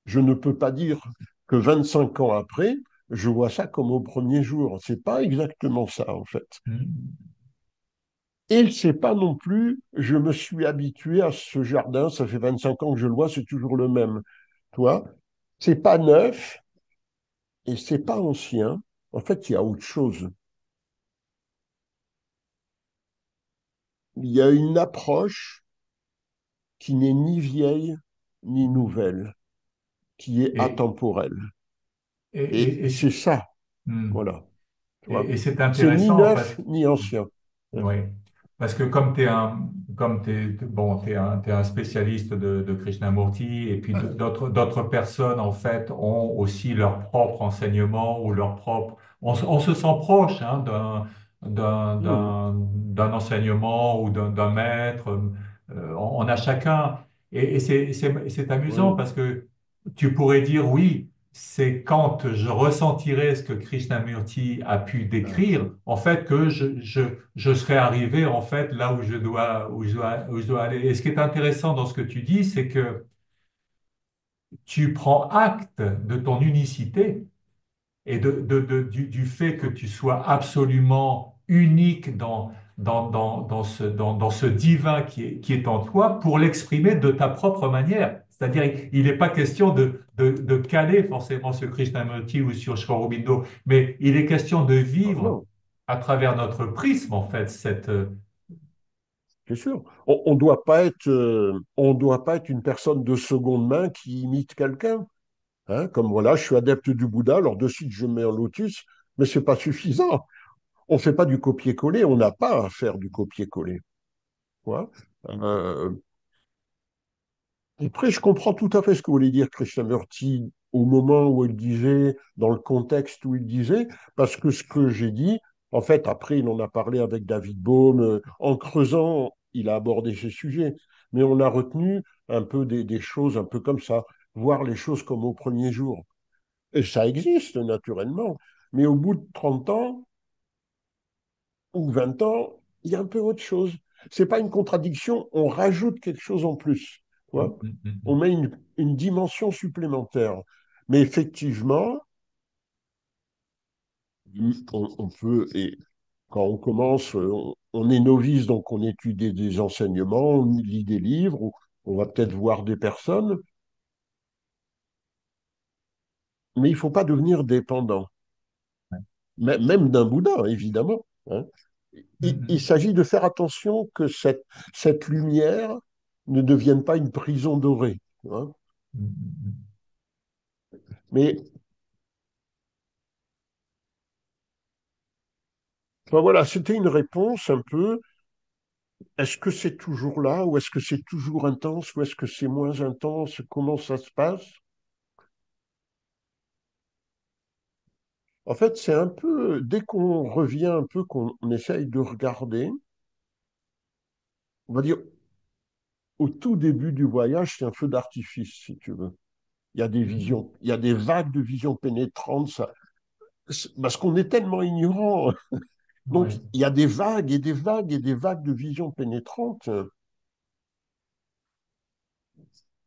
je ne peux pas dire que 25 ans après, je vois ça comme au premier jour. C'est pas exactement ça, en fait. Et c'est pas non plus, je me suis habitué à ce jardin, ça fait 25 ans que je le vois, c'est toujours le même. Toi, c'est pas neuf et c'est pas ancien. En fait, il y a autre chose. Il y a une approche qui n'est ni vieille ni nouvelle, qui est Et, atemporelle. et, Et et, et c'est c'est ça, hmm. voilà. Tu vois. Et c'est C'est ni intéressant neuf parce que... ni ancien. Oui, parce que comme bon, t'es un spécialiste de Krishnamurti, et puis d'autres personnes, en fait, ont aussi leur propre enseignement ou leur propre... On se sent proche hein, Hmm. d'un enseignement ou d'un maître. On a chacun. Et c'est amusant Oui. parce que tu pourrais dire, oui, c'est quand je ressentirai ce que Krishnamurti a pu Ah. décrire, en fait, que je serai arrivé, en fait, là où je dois aller. Et ce qui est intéressant dans ce que tu dis, c'est que tu prends acte de ton unicité et du fait que tu sois absolument unique dans ce divin qui est en toi pour l'exprimer de ta propre manière. C'est-à-dire, il n'est pas question de caler forcément sur Krishnamurti ou sur Sri Aurobindo, mais il est question de Ah vivre non, à travers notre prisme, en fait, c'est sûr. On doit pas être une personne de seconde main qui imite quelqu'un. Hein, comme voilà, je suis adepte du Bouddha, alors de suite je mets un lotus, mais c'est pas suffisant. On fait pas du copier-coller, on n'a pas à faire du copier-coller. Quoi. Euh, Après, je comprends tout à fait ce que voulait dire Krishnamurti au moment où il disait, dans le contexte où il disait, parce que ce que j'ai dit, en fait, après, il en a parlé avec David Bohm, en creusant, il a abordé ces sujets, mais on a retenu un peu des choses un peu comme ça, voir les choses comme au premier jour. Et ça existe, naturellement, mais au bout de 30 ans ou 20 ans, il y a un peu autre chose. C'est pas une contradiction, on rajoute quelque chose en plus. Tu vois. On met une dimension supplémentaire. Mais effectivement, on peut, et quand on commence, on est novice, donc on étudie des enseignements, on lit des livres, on va peut-être voir des personnes, mais il ne faut pas devenir dépendant, même d'un Bouddha, évidemment. Hein. Il s'agit de faire attention que cette lumière ne devienne pas une prison dorée. Hein. Mais enfin, voilà, c'était une réponse un peu. Est-ce que c'est toujours là ou est-ce que c'est toujours intense ou est-ce que c'est moins intense? Comment ça se passe? En fait, c'est un peu, dès qu'on revient un peu, qu'on essaye de regarder, on va dire, au tout début du voyage, c'est un feu d'artifice, si tu veux. Il y a des Mhm. visions, il y a des vagues de visions pénétrantes, parce qu'on est tellement ignorant. Donc, Oui. il y a des vagues et des vagues et des vagues de visions pénétrantes.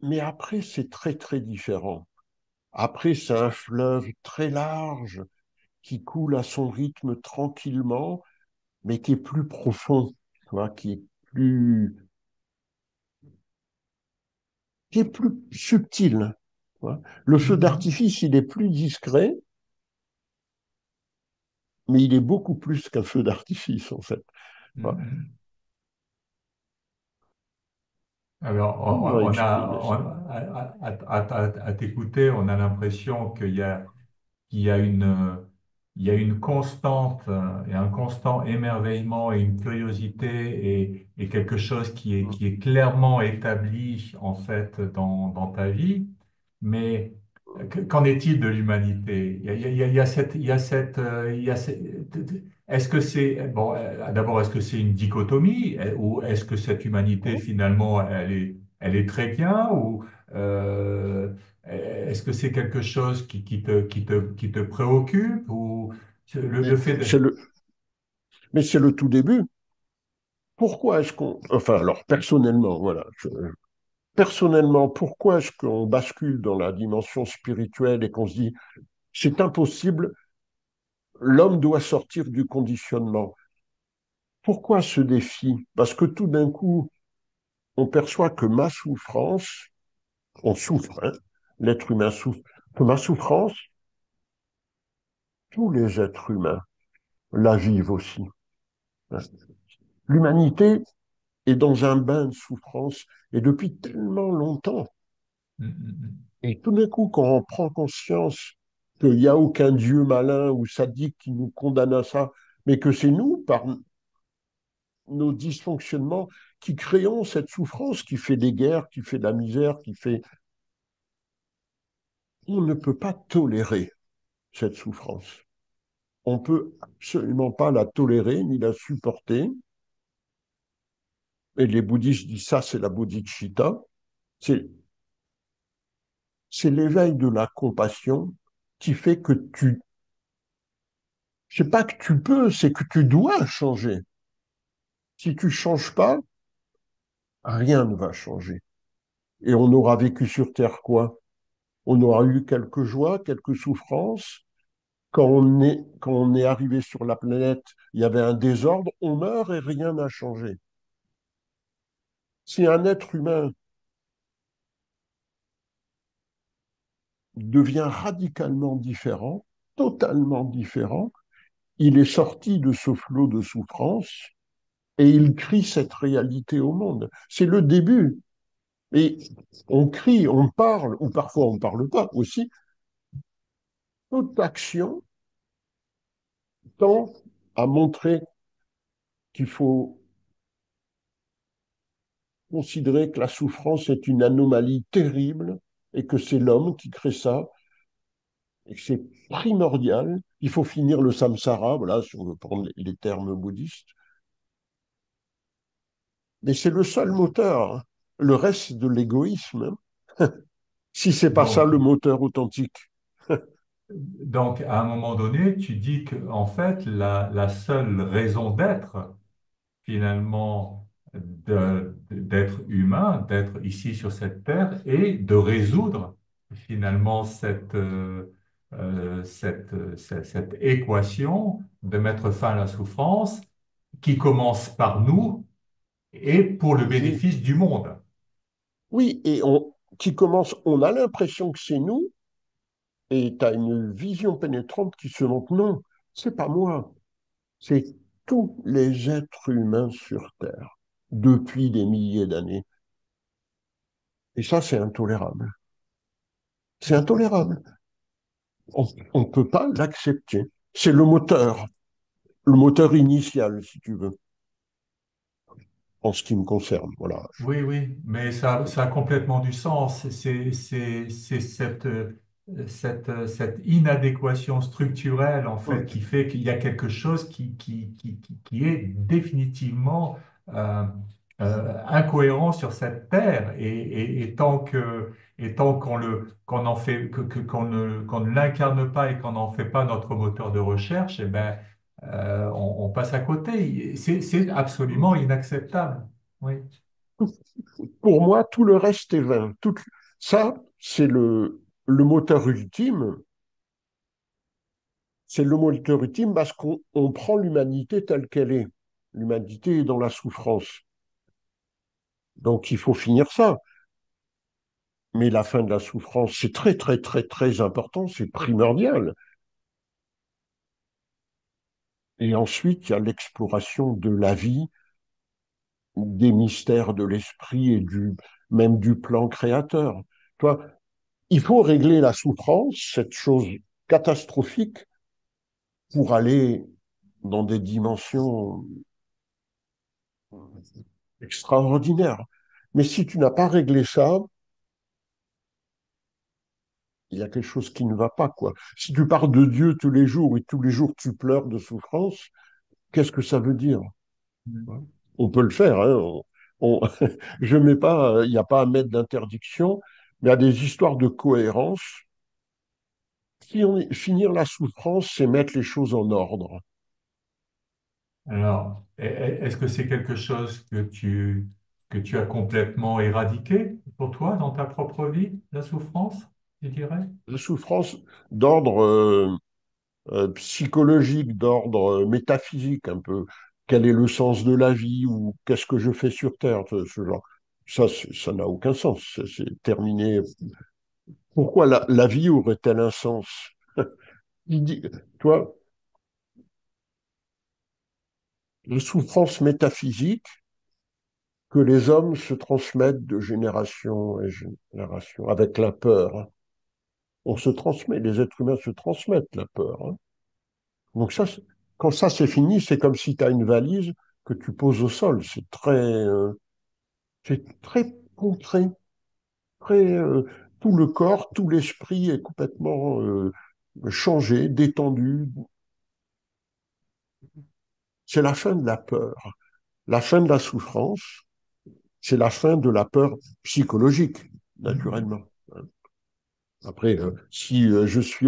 Mais après, c'est très, très différent. Après, c'est un fleuve très large qui coule à son rythme tranquillement, mais qui est plus profond, tu vois, plus, qui est plus subtil. Tu vois. Le feu Mhm. d'artifice, il est plus discret, mais il est beaucoup plus qu'un feu d'artifice, en fait. Tu vois. Mhm. Alors, Comment on a, exprimer ça? à t'écouter, on a l'impression qu'il y a il y a une constante et un constant émerveillement et une curiosité et quelque chose qui est clairement établi en fait dans ta vie. Mais qu'en est-il de l'humanité? Il y a cette, il y a cette, il y a cette- est-ce que c'est, bon, d'abord, est-ce que c'est une dichotomie ou est-ce que cette humanité finalement, elle est très bien ou euh, est-ce que c'est quelque chose qui te préoccupe ou le Mais fait de... c'est le, mais c'est le tout début. Pourquoi est-ce qu'on... Enfin, alors, personnellement, voilà. Personnellement, pourquoi est-ce qu'on bascule dans la dimension spirituelle et qu'on se dit, c'est impossible, l'homme doit sortir du conditionnement? Pourquoi ce défi? Parce que tout d'un coup, on perçoit que ma souffrance, on souffre, hein, l'être humain souffre, que ma souffrance, tous les êtres humains la vivent aussi. Hein. L'humanité est dans un bain de souffrance et depuis tellement longtemps. Mm, mm, mm. Et tout d'un coup, quand on prend conscience qu'il n'y a aucun Dieu malin ou sadique qui nous condamne à ça, mais que c'est nous, par nos dysfonctionnements, qui créons cette souffrance qui fait des guerres, qui fait de la misère, qui fait... On ne peut pas tolérer cette souffrance. On peut absolument pas la tolérer ni la supporter. Et les bouddhistes disent ça, c'est la bodhicitta. C'est, c'est l'éveil de la compassion qui fait que tu... C'est pas que tu peux, c'est que tu dois changer. Si tu changes pas, rien ne va changer. Et on aura vécu sur Terre quoi? On aura eu quelques joies, quelques souffrances. Quand on est arrivé sur la planète, il y avait un désordre, on meurt et rien n'a changé. Si un être humain devient radicalement différent, totalement différent, il est sorti de ce flot de souffrance et il crie cette réalité au monde. C'est le début. Et on crie, on parle, ou parfois on ne parle pas aussi. Toute action tend à montrer qu'il faut considérer que la souffrance est une anomalie terrible et que c'est l'homme qui crée ça et que c'est primordial. Il faut finir le samsara, voilà, si on veut prendre les termes bouddhistes. Mais c'est le seul moteur. Hein. Le reste, c'est de l'égoïsme. Hein. Si c'est pas ça Donc, le moteur authentique. donc, à un moment donné, tu dis que, en fait, la seule raison d'être, finalement, d'être humain, d'être ici sur cette terre, est de résoudre, finalement, cette équation de mettre fin à la souffrance qui commence par nous et pour le Et bénéfice du monde. oui, qui commence, on a l'impression que c'est nous, et tu as une vision pénétrante qui se montre non, c'est pas moi, c'est tous les êtres humains sur Terre depuis des milliers d'années. Et ça, c'est intolérable. C'est intolérable. On ne peut pas l'accepter. C'est le moteur initial, si tu veux. en ce qui me concerne. Voilà. Oui, oui, mais ça a complètement du sens. C'est cette inadéquation structurelle, en fait, Mm. qui fait qu'il y a quelque chose qui est définitivement euh, incohérent sur cette terre. Et tant qu'on en fait, qu'on ne l'incarne pas et qu'on n'en fait pas notre moteur de recherche, eh ben, on passe à côté. C'est absolument inacceptable. Oui. Pour moi, tout le reste est vain. Ça, c'est le moteur ultime. C'est le moteur ultime parce qu'on prend l'humanité telle qu'elle est. L'humanité est dans la souffrance. Donc il faut finir ça. Mais la fin de la souffrance, c'est très, très, très, très important, c'est primordial. Et ensuite, il y a l'exploration de la vie, des mystères de l'esprit et même du plan créateur. Toi, il faut régler la souffrance, cette chose catastrophique, pour aller dans des dimensions extraordinaires. Mais si tu n'as pas réglé ça, il y a quelque chose qui ne va pas, quoi. Si tu parles de Dieu tous les jours et tous les jours tu pleures de souffrance, qu'est-ce que ça veut dire? On peut le faire, hein. Je mets pas, il n'y a pas à mettre d'interdiction, mais il y a des histoires de cohérence. Finir la souffrance, c'est mettre les choses en ordre. Alors, est-ce que c'est quelque chose que tu as complètement éradiqué pour toi dans ta propre vie, la souffrance, tu dirais? La souffrance d'ordre psychologique, d'ordre métaphysique un peu. Quel est le sens de la vie ou qu'est-ce que je fais sur Terre, ce genre. Ça n'a aucun sens. C'est terminé. Pourquoi la vie aurait-elle un sens? Il dit, toi, la souffrance métaphysique que les hommes se transmettent de génération en génération avec la peur, hein. On se transmet, les êtres humains se transmettent la peur, hein. Donc quand ça c'est fini, c'est comme si tu as une valise que tu poses au sol. C'est très concret, très, tout le corps, tout l'esprit est complètement changé, détendu. C'est la fin de la peur, la fin de la souffrance, c'est la fin de la peur psychologique, Mhm. naturellement. Après, si je suis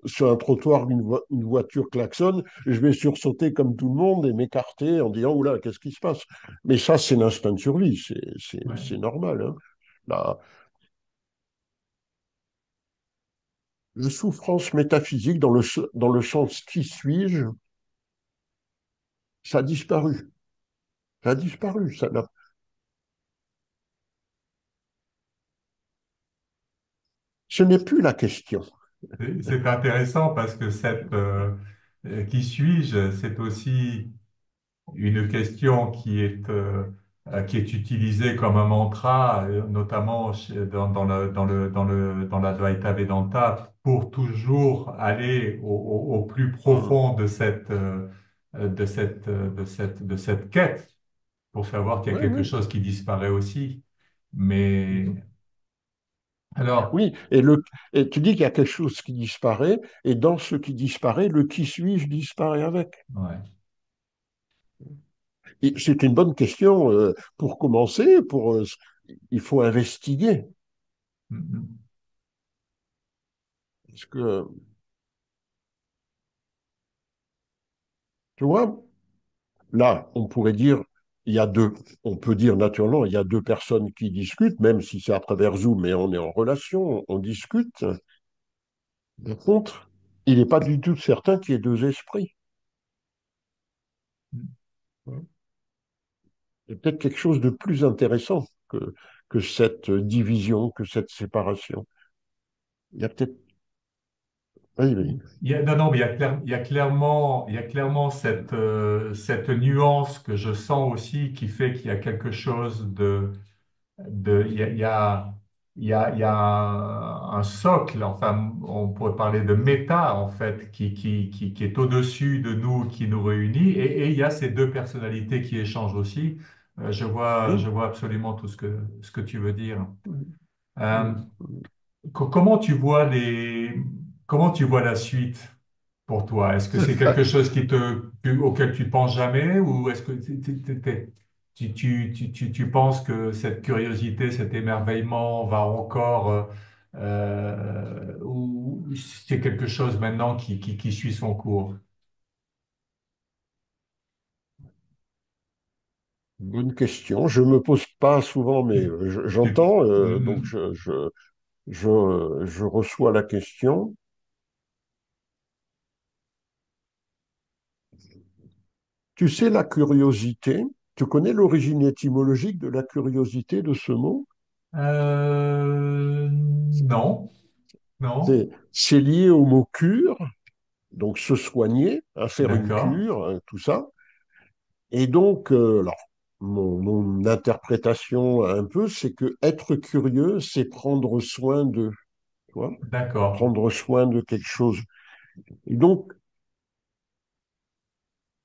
sur un trottoir, une voiture klaxonne, je vais sursauter comme tout le monde et m'écarter en disant, oula, qu'est-ce qui se passe? Mais ça, c'est l'instinct de survie, Ouais. c'est normal, hein. La souffrance métaphysique dans le sens qui suis-je, ça a disparu. Ça a disparu. Ce n'est plus la question. C'est intéressant parce que qui suis-je, c'est aussi une question qui est utilisée comme un mantra, notamment dans l'Advaita Vedanta, pour toujours aller au plus Hum. profond de cette quête, pour savoir qu'il y a Oui, quelque oui. chose qui disparaît aussi. Mais alors, Oui, et tu dis qu'il y a quelque chose qui disparaît, et dans ce qui disparaît, le qui suis-je disparaît avec. ouais. Et c'est une bonne question pour commencer, il faut investiguer. Mhm. Parce que, tu vois, là, on pourrait dire, il y a deux, on peut dire naturellement, il y a deux personnes qui discutent, même si c'est à travers Zoom, mais on est en relation, on discute. Par contre, il n'est pas du tout certain qu'il y ait deux esprits. Il y a peut-être quelque chose de plus intéressant que cette division, que cette séparation. Il y a peut-être. Oui, oui. Non, non, mais il y a clairement cette nuance que je sens aussi qui fait qu'il y a quelque chose il y a un socle, enfin, on pourrait parler de méta, en fait, qui est au-dessus de nous, qui nous réunit, et il y a ces deux personnalités qui échangent aussi. Je Oui. vois absolument tout ce que tu veux dire. Mm, Euh, mm. comment tu vois comment tu vois la suite pour toi? Est-ce que c'est quelque chose auquel tu penses jamais ou est-ce que tu penses que cette curiosité, cet émerveillement va encore, ou c'est quelque chose maintenant qui suit son cours? Bonne question. Je me pose pas souvent, mais Tu- j'entends, donc Mhm. je reçois la question. Tu sais, la curiosité, tu connais l'origine étymologique de la curiosité de ce mot? Non, non, C'est lié au mot cure, donc se soigner, hein, faire une d'accord, cure, hein, tout ça. Et donc, alors, mon interprétation un peu, c'est que être curieux, c'est prendre soin de, tu vois, d'accord. prendre soin de quelque chose. Et donc,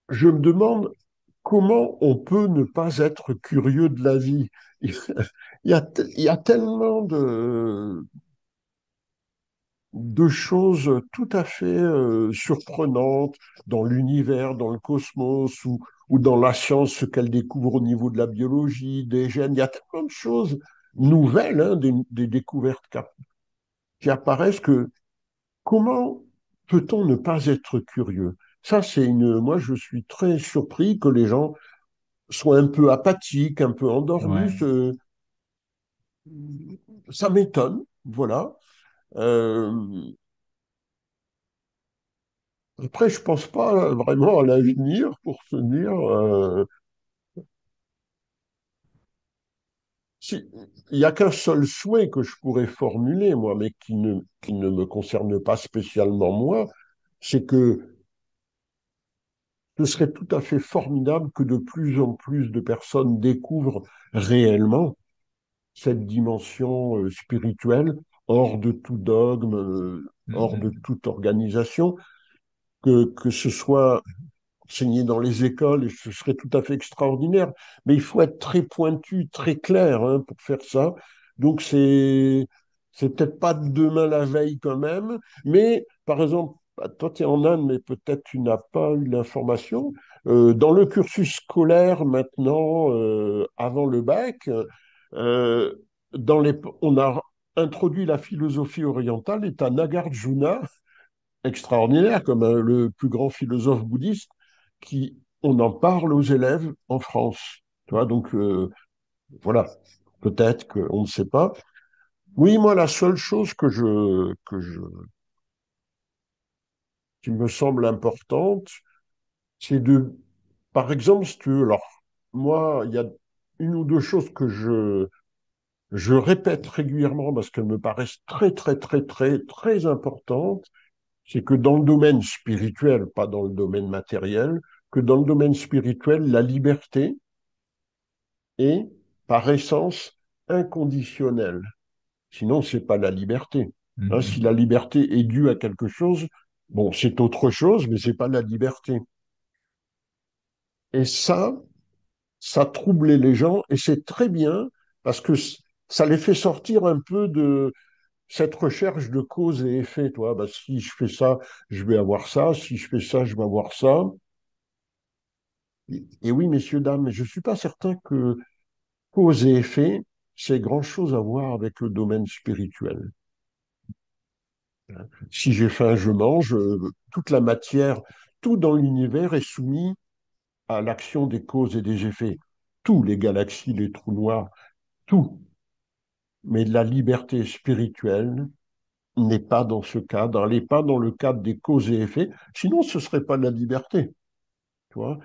je me demande comment on peut ne pas être curieux de la vie. Il y a tellement de choses tout à fait surprenantes dans l'univers, dans le cosmos ou dans la science, ce qu'elle découvre au niveau de la biologie, des gènes. Il y a tellement de choses nouvelles, hein, des découvertes qui apparaissent que comment peut-on ne pas être curieux? Ça, moi, je suis très surpris que les gens soient un peu apathiques, un peu endormis. Ouais, Ça m'étonne, voilà. Euh, Après, je pense pas vraiment à l'avenir pour se dire, il y a qu'un seul souhait que je pourrais formuler, moi, mais qui ne me concerne pas spécialement moi, c'est que ce serait tout à fait formidable que de plus en plus de personnes découvrent réellement cette dimension spirituelle, hors de tout dogme, hors de mhm. toute organisation, que ce soit enseigner dans les écoles et ce serait tout à fait extraordinaire. Mais il faut être très pointu, très clair hein, pour faire ça. Donc c'est peut-être pas demain la veille quand même, mais par exemple, bah, toi tu es en Inde, mais peut-être tu n'as pas eu l'information. Dans le cursus scolaire maintenant, avant le bac, euh, on a introduit la philosophie orientale et à Nagarjuna extraordinaire, comme le plus grand philosophe bouddhiste, on en parle aux élèves en France. Tu vois, donc voilà, peut-être qu'on ne sait pas. Oui, moi, la seule chose qui me semble importante, c'est par exemple, si tu veux, alors, moi, il y a une ou deux choses je répète régulièrement parce qu'elles me paraissent très, très, très, très, très importantes. C'est que dans le domaine spirituel, pas dans le domaine matériel, que dans le domaine spirituel, la liberté est par essence inconditionnelle. Sinon, c'est pas la liberté. Hein, si la Mhm. liberté est due à quelque chose, bon, c'est autre chose, mais c'est pas la liberté. Et ça troublait les gens, et c'est très bien parce que ça les fait sortir un peu de cette recherche de cause et effet. Toi, bah, si je fais ça, je vais avoir ça. Si je fais ça, je vais avoir ça. Et oui, messieurs, dames, mais je ne suis pas certain que cause et effet, c'est grand-chose à voir avec le domaine spirituel. Si j'ai faim, je mange. Toute la matière, tout dans l'univers est soumis à l'action des causes et des effets. Tous les galaxies, les trous noirs, tout. Mais la liberté spirituelle n'est pas dans ce cadre, elle n'est pas dans le cadre des causes et effets. Sinon, ce ne serait pas de la liberté. Tu vois.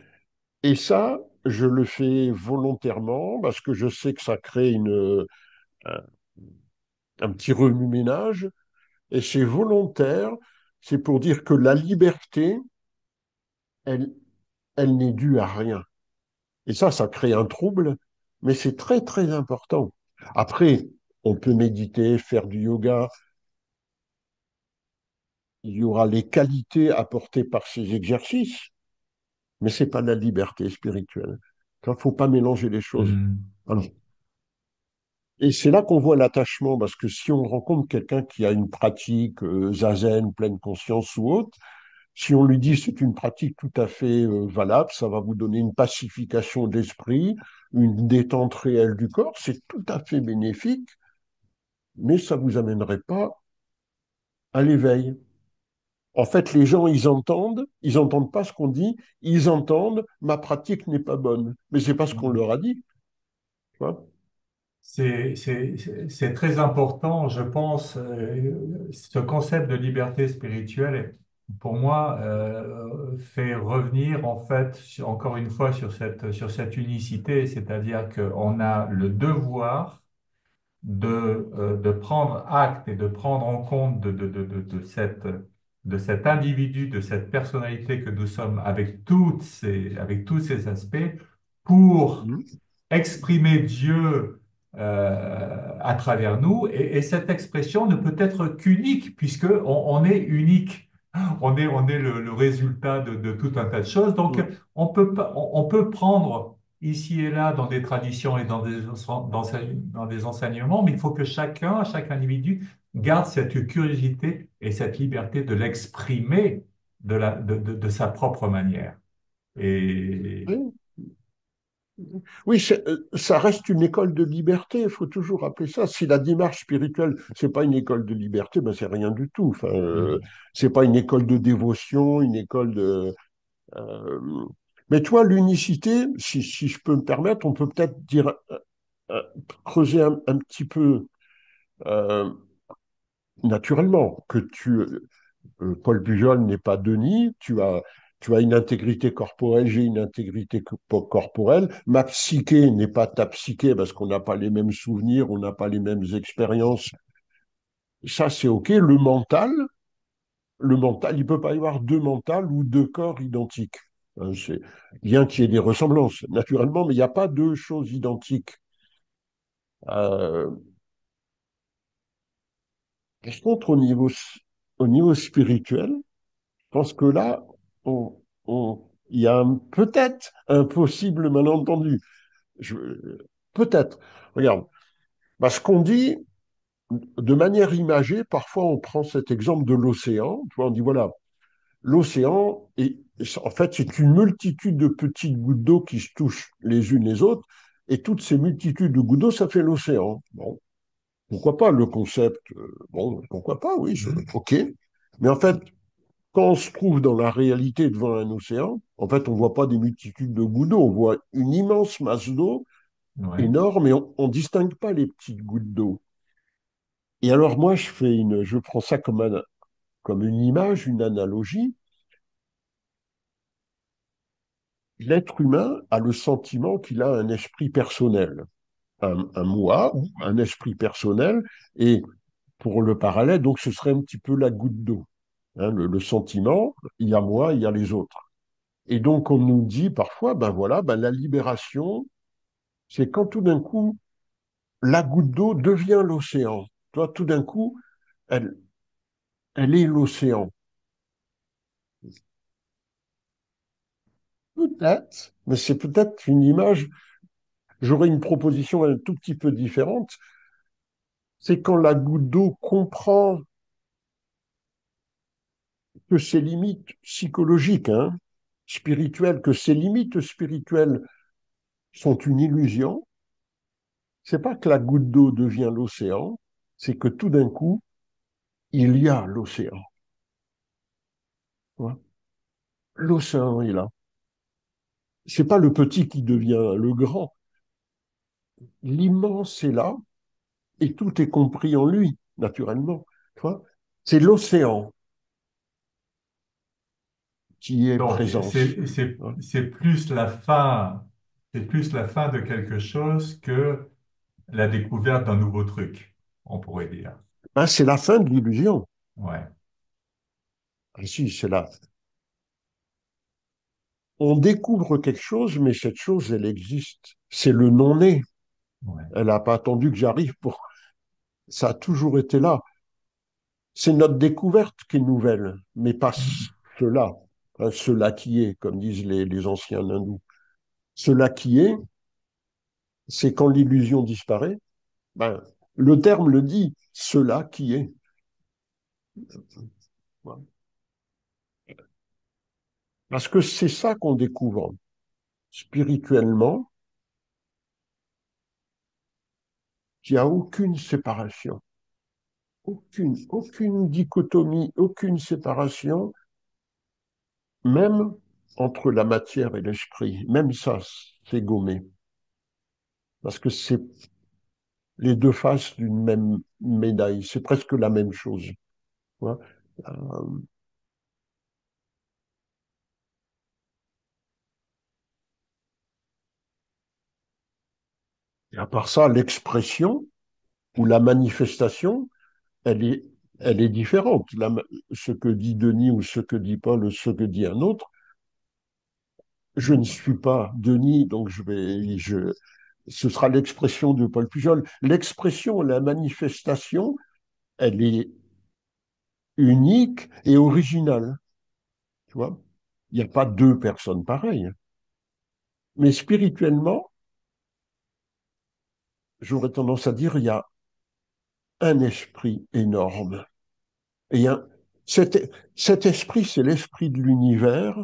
Et ça, je le fais volontairement parce que je sais que ça crée un, un petit remue-ménage et c'est volontaire. C'est pour dire que la liberté, elle, elle n'est due à rien. Et ça crée un trouble, mais c'est très, très important. Après, on peut méditer, faire du yoga. Il y aura les qualités apportées par ces exercices, mais c'est pas la liberté spirituelle. Il ne faut pas mélanger les choses. Mhm. Alors, et c'est là qu'on voit l'attachement, parce que si on rencontre quelqu'un qui a une pratique zazen, pleine conscience ou autre, si on lui dit c'est une pratique tout à fait valable, ça va vous donner une pacification d'esprit, une détente réelle du corps, c'est tout à fait bénéfique, mais ça ne vous amènerait pas à l'éveil. En fait, les gens, ils entendent pas ce qu'on dit, ils entendent ma pratique n'est pas bonne, mais c'est pas ce qu'on leur a dit. Tu vois. C'est très important, je pense, ce concept de liberté spirituelle, pour moi, fait revenir en fait, encore une fois, sur cette unicité, c'est-à-dire qu'on a le devoir de prendre acte et de prendre en compte de cet individu, de cette personnalité que nous sommes avec tous ces aspects pour Mhm. exprimer Dieu à travers nous. Et cette expression ne peut être qu'unique, puisque on est unique. On est le résultat de tout un tas de choses. Donc, Mhm. on peut prendre ici et là dans des traditions et dans des enseignements, mais il faut que chaque individu, garde cette curiosité et cette liberté de l'exprimer de sa propre manière. Et Oui, oui, ça reste une école de liberté, il faut toujours rappeler ça. Si la démarche spirituelle, c'est pas une école de liberté, ben c'est rien du tout. Enfin, c'est pas une école de dévotion, une école de. euh, Mais toi, l'unicité, si je peux me permettre, on peut peut-être dire, euh, creuser un petit peu euh, naturellement que Paul Bujol n'est pas Denis, tu as une intégrité corporelle, j'ai une intégrité corporelle. Ma psyché n'est pas ta psyché parce qu'on n'a pas les mêmes souvenirs, on n'a pas les mêmes expériences. Ça, c'est OK. Le mental, il peut pas y avoir deux mentales ou deux corps identiques. C'est bien qu'il y ait des ressemblances, naturellement, mais il n'y a pas deux choses identiques. Euh, Par contre, au niveau spirituel, je pense que là, on, il y a peut-être un possible malentendu. Je, peut-être. Regarde, parce qu'on dit, de manière imagée, parfois on prend cet exemple de l'océan. Tu vois, on dit, voilà, l'océan, en fait, c'est une multitude de petites gouttes d'eau qui se touchent les unes les autres. Et toutes ces multitudes de gouttes d'eau, ça fait l'océan. Bon, pourquoi pas le concept? Bon, pourquoi pas, oui, OK. Mais en fait, quand on se trouve dans la réalité devant un océan, en fait, on ne voit pas des multitudes de gouttes d'eau, on voit une immense masse d'eau ouais. énorme et on ne distingue pas les petites gouttes d'eau. Et alors moi, je prends ça comme une image, une analogie. L'être humain a le sentiment qu'il a un esprit personnel, un moi ou un esprit personnel, et pour le parallèle, donc ce serait un petit peu la goutte d'eau. Hein, le sentiment, il y a moi, il y a les autres. Et donc on nous dit parfois, ben voilà, ben la libération, c'est quand tout d'un coup, la goutte d'eau devient l'océan. Toi, tout d'un coup, elle, elle est l'océan. Peut-être, mais c'est peut-être une image. J'aurais une proposition un tout petit peu différente. C'est quand la goutte d'eau comprend que ses limites psychologiques, hein, spirituelles, que ses limites spirituelles sont une illusion. C'est pas que la goutte d'eau devient l'océan, c'est que tout d'un coup, il y a l'océan. Tu vois. L'océan est là. C'est pas le petit qui devient le grand. L'immense est là et tout est compris en lui, naturellement. Tu vois. C'est l'océan qui est Donc, présence. Hein. c'est plus la fin de quelque chose que la découverte d'un nouveau truc, on pourrait dire. Ben, c'est la fin de l'illusion. Ouais, Ah, si, c'est là. On découvre quelque chose, mais cette chose, elle existe. C'est le non-né. ouais. Elle n'a pas attendu que j'arrive pour. Ça a toujours été là. C'est notre découverte qui est nouvelle, mais pas cela. Hein, cela qui est, comme disent les anciens hindous. Cela qui est, c'est quand l'illusion disparaît, ben, le terme le dit, cela qui est. Voilà. Parce que c'est ça qu'on découvre spirituellement, qu'il n'y a aucune séparation, aucune dichotomie, aucune séparation, même entre la matière et l'esprit. Même ça, c'est gommé. Parce que c'est les deux faces d'une même médaille. C'est presque la même chose. Voilà. Et à part ça, l'expression ou la manifestation, elle est, elle est différente. Ce que dit Denis ou ce que dit Paul ou ce que dit un autre, je ne suis pas Denis, donc ce sera l'expression de Paul Pujol. L'expression, la manifestation, elle est unique et originale. Tu vois, il n'y a pas deux personnes pareilles. Mais spirituellement, j'aurais tendance à dire, il y a un esprit énorme. Et cet esprit, c'est l'esprit de l'univers,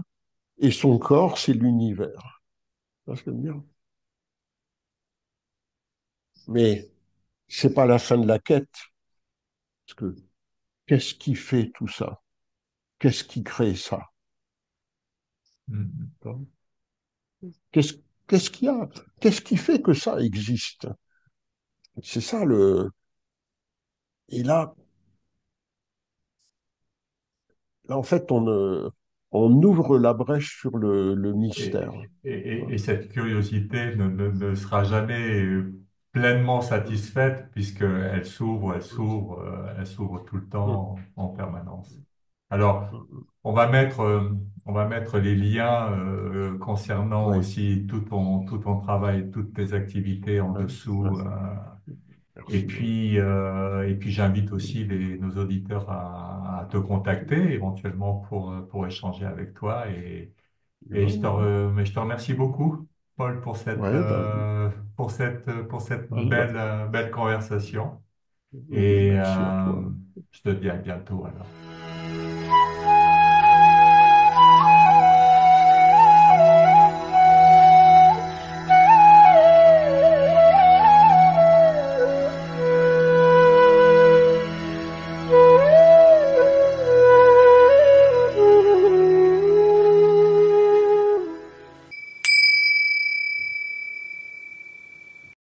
et son corps, c'est l'univers. Tu vois ce que je veux dire. Mais c'est pas la fin de la quête, parce que qu'est-ce qui fait tout ça? Qu'est-ce qui crée ça? Mhm. Qu'est-ce qu'est-ce qu'il y a? Qu'est-ce qui fait que ça existe? C'est ça le. Et là, en fait, on ouvre la brèche sur le mystère. Et cette curiosité ne sera jamais pleinement satisfaite puisqu'elle s'ouvre, elle s'ouvre tout le temps en permanence. Alors, on va mettre les liens concernant Oui, aussi tout ton travail, toutes tes activités en ouais, ouais. dessous. Merci. Ouais. Et puis j'invite aussi nos auditeurs à te contacter éventuellement pour échanger avec toi. Mais je te remercie beaucoup, Paul, Ouais, pour cette ouais, bah, belle conversation. Et merci à toi. je te dis à bientôt alors.